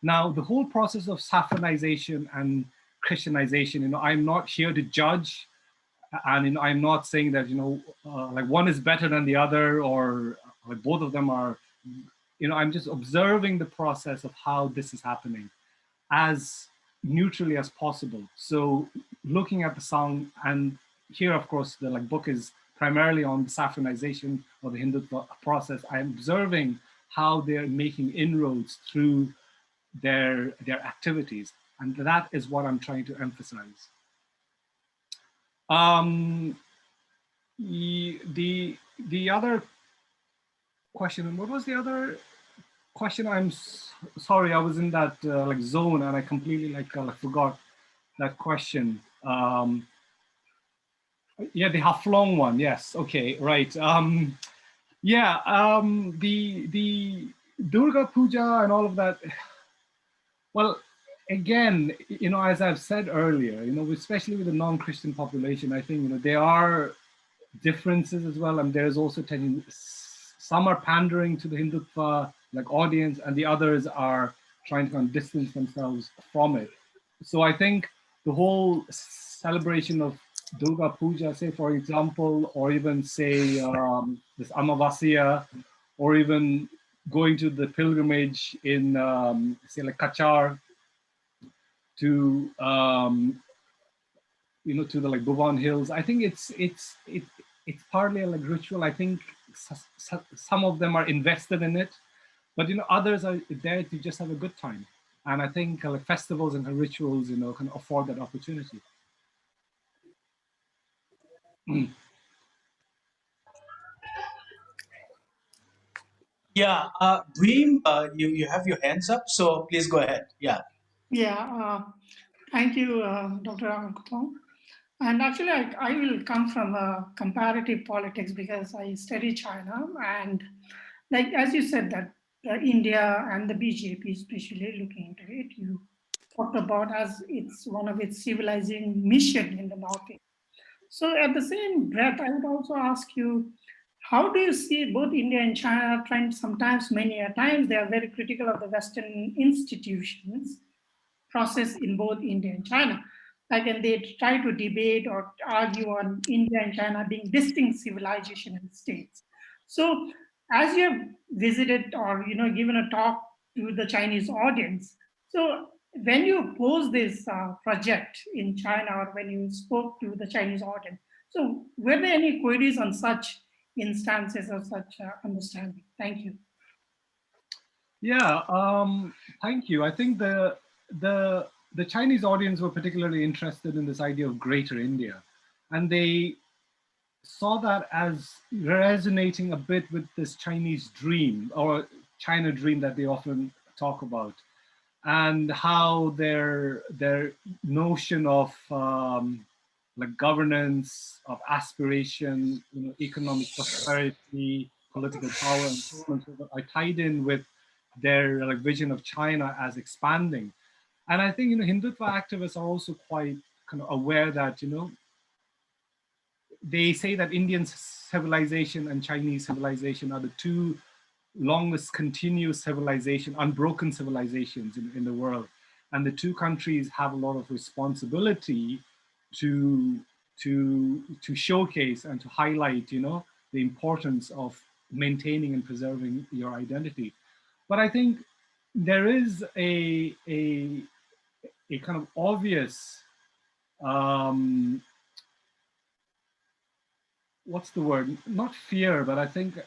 Now, the whole process of saffronization and Christianization, you know, I'm not here to judge, and you know, I'm not saying that, you know, like one is better than the other, or like both of them are, you know, I'm just observing the process of how this is happening as neutrally as possible. So looking at the Sangh, and here, of course, the like book is primarily on the saffronization or the Hindutva process. I'm observing how they're making inroads through their activities, and that is what I'm trying to emphasize. The other question, what was the other question? I'm sorry, I was in that like zone and I completely like forgot that question. Yeah, the Haflong one. Yes. Okay. Right. Yeah. The Durga Puja and all of that. Well, again, you know, as I've said earlier, you know, especially with the non-Christian population, I think, you know, there are differences as well, and there's also some are pandering to the Hindutva like audience, and the others are trying to kind of distance themselves from it. So I think the whole celebration of Durga Puja, say for example, or even say this Amavasya, or even going to the pilgrimage in say like Kachar to you know, to the like Bhuvan Hills. I think it's partly a like ritual. I think some of them are invested in it, but you know, others are there to just have a good time. And I think like festivals and rituals, you know, can afford that opportunity. Yeah, Dream, you have your hands up, so please go ahead. Yeah. Yeah, thank you, Dr. Arkotong. And actually, I will come from comparative politics because I study China, and like as you said that India and the BJP, especially looking into it, you talked about as it's one of its civilizing mission in the Northeast. So at the same breath, I would also ask you, how do you see both India and China trying, sometimes, many a times, they are very critical of the Western institutions process in both India and China. Like, and they try to debate or argue on India and China being distinct civilization and states. So as you have visited or, you know, given a talk to the Chinese audience, so when you pose this project in China or when you spoke to the Chinese audience, so were there any queries on such instances or such understanding? Thank you. Yeah, thank you. I think the Chinese audience were particularly interested in this idea of Greater India, and they saw that as resonating a bit with this Chinese dream or China dream that they often talk about, and how their notion of like governance, of aspiration, you know, economic prosperity, political power, and so on and so forth are tied in with their like vision of China as expanding. And I think, you know, Hindutva activists are also quite kind of aware that, you know, they say that Indian civilization and Chinese civilization are the two longest continuous civilization, unbroken civilizations in the world. And the two countries have a lot of responsibility to to showcase and to highlight, the importance of maintaining and preserving your identity. But I think there is a kind of obvious, what's the word? Not fear, but I think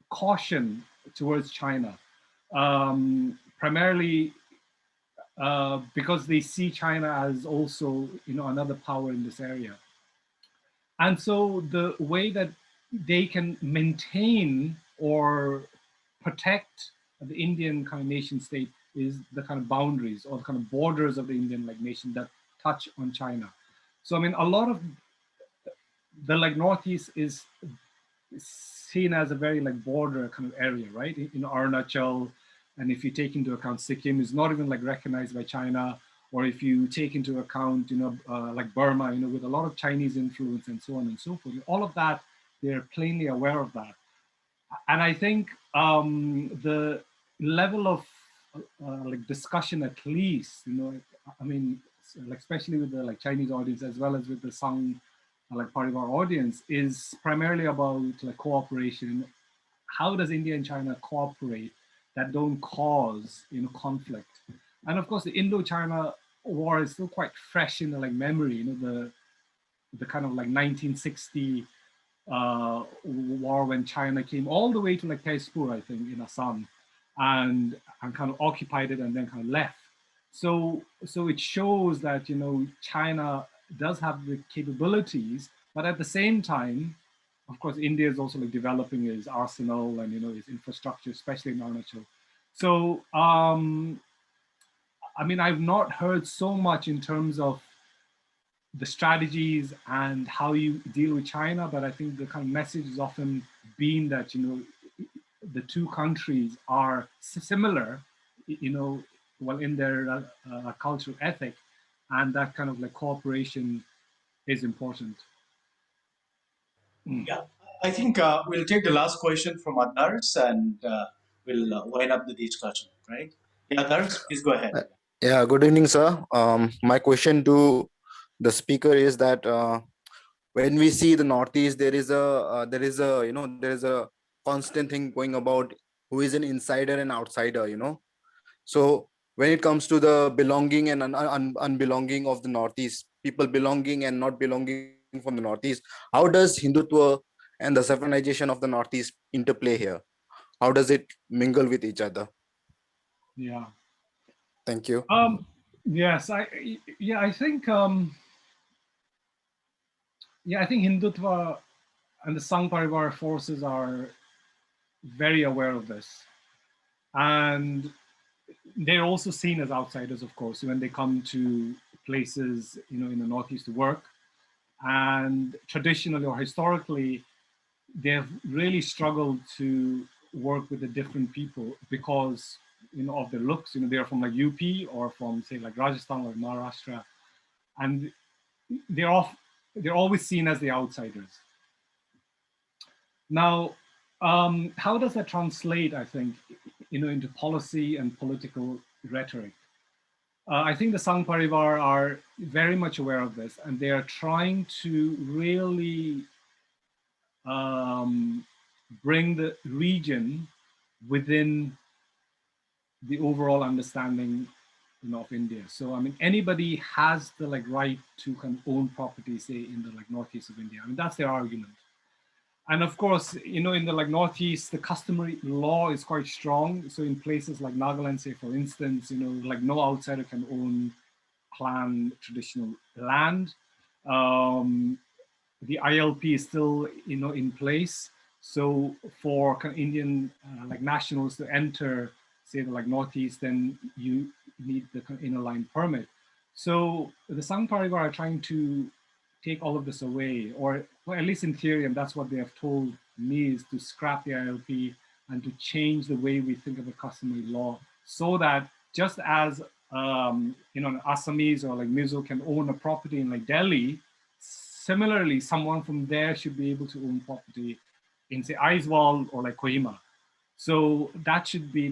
caution towards China, primarily because they see China as also, another power in this area. And so the way that they can maintain or protect the Indian kind of nation state is the kind of boundaries or the kind of borders of the Indian nation that touch on China. So, I mean, a lot of the Northeast is seen as a very border kind of area, right? In Arunachal, and if you take into account Sikkim, is not even recognized by China, or if you take into account, like Burma, with a lot of Chinese influence and so on and so forth. All of that, they're plainly aware of that. And I think the level of discussion, at least, I mean, especially with the Chinese audience as well as with the Sangh Parivar audience, is primarily about cooperation. How does India and China cooperate that don't cause conflict? And of course, the Indo-China war is still quite fresh in the memory. The kind of 1960 war when China came all the way to Tezpur, I think, in Assam, and kind of occupied it and then kind of left. So it shows that China does have the capabilities, but at the same time, of course, India is also developing its arsenal and its infrastructure, especially in Arunachal. So I mean, I've not heard so much in terms of the strategies and how you deal with China, but I think the kind of message has often been that the two countries are similar, well, in their cultural ethic, and that kind of cooperation is important. Yeah, I think we'll take the last question from others and we'll wind up the discussion, right? Yeah, others, please go ahead. Yeah, good evening, sir. My question to the speaker is that when we see the Northeast, there is a constant thing going about who is an insider and outsider, So when it comes to the belonging and unbelonging of the Northeast, people belonging and not belonging from the Northeast, how does Hindutva and the saffronization of the Northeast interplay here? How does it mingle with each other? Yeah. Thank you. Yes, I think I think Hindutva and the Sangh Parivar forces are very aware of this, and they're also seen as outsiders, of course, when they come to places in the Northeast to work. And traditionally or historically, they've really struggled to work with the different people because of their looks. They're from UP or from say Rajasthan or Maharashtra, and they're always seen as the outsiders. Now, how does that translate, I think, into policy and political rhetoric? I think the Sangh Parivar are very much aware of this, and they are trying to really bring the region within the overall understanding of India. So, I mean, anybody has the right to kind of own property, say, in the northeast of India. I mean, that's their argument. And of course, in the northeast, the customary law is quite strong. So in places like Nagaland, say, for instance, no outsider can own clan traditional land. The ILP is still, in place. So for Indian nationals to enter, say, the northeast, then you need the inner line permit. So the Sangh Parivar are trying to take all of this away, or well, at least in theory, and that's what they have told me, is to scrap the ILP and to change the way we think of a customary law, so that just as an Assamese or Mizo can own a property in Delhi, similarly, someone from there should be able to own property in, say, Aizawl or Kohima. So that should be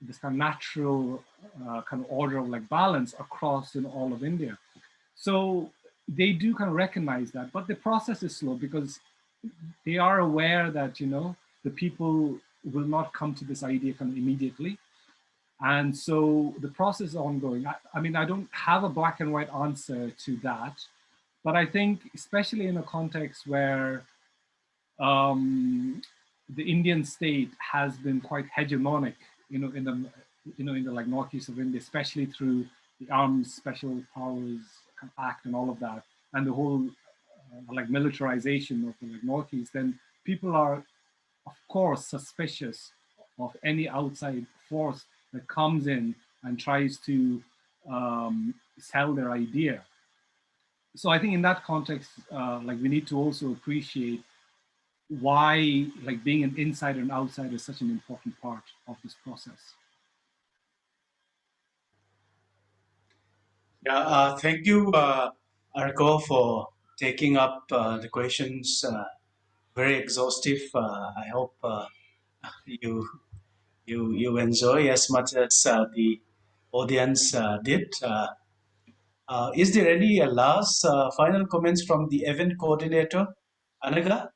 this kind of natural kind of order of balance across in all of India. So they do kind of recognize that, but the process is slow because they are aware that, you know, the people will not come to this idea kind of immediately. And so the process is ongoing. I mean, I don't have a black and white answer to that, but I think especially in a context where the Indian state has been quite hegemonic, you know, in the like northeast of India, especially through the Armed Special Powers Act and all of that, and the whole like militarization of the like northeast, then people are, of course, suspicious of any outside force that comes in and tries to sell their idea. So I think in that context, like we need to also appreciate why like being an insider and outsider is such an important part of this process. Yeah, thank you, Arko, for taking up the questions. Very exhaustive. I hope you enjoy as much as the audience did. Is there any last final comments from the event coordinator, Anaga?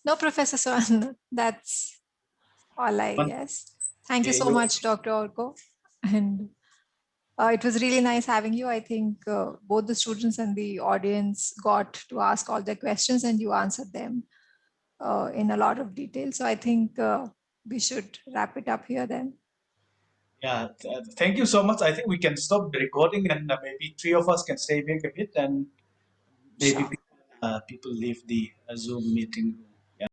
No, Professor Suan, that's all, I guess. Thank you so much, Dr. Orko. And it was really nice having you. I think both the students and the audience got to ask all their questions and you answered them in a lot of detail. So I think we should wrap it up here then. Yeah, thank you so much. I think we can stop the recording and maybe three of us can stay back a bit and maybe Sure. people leave the Zoom meeting room.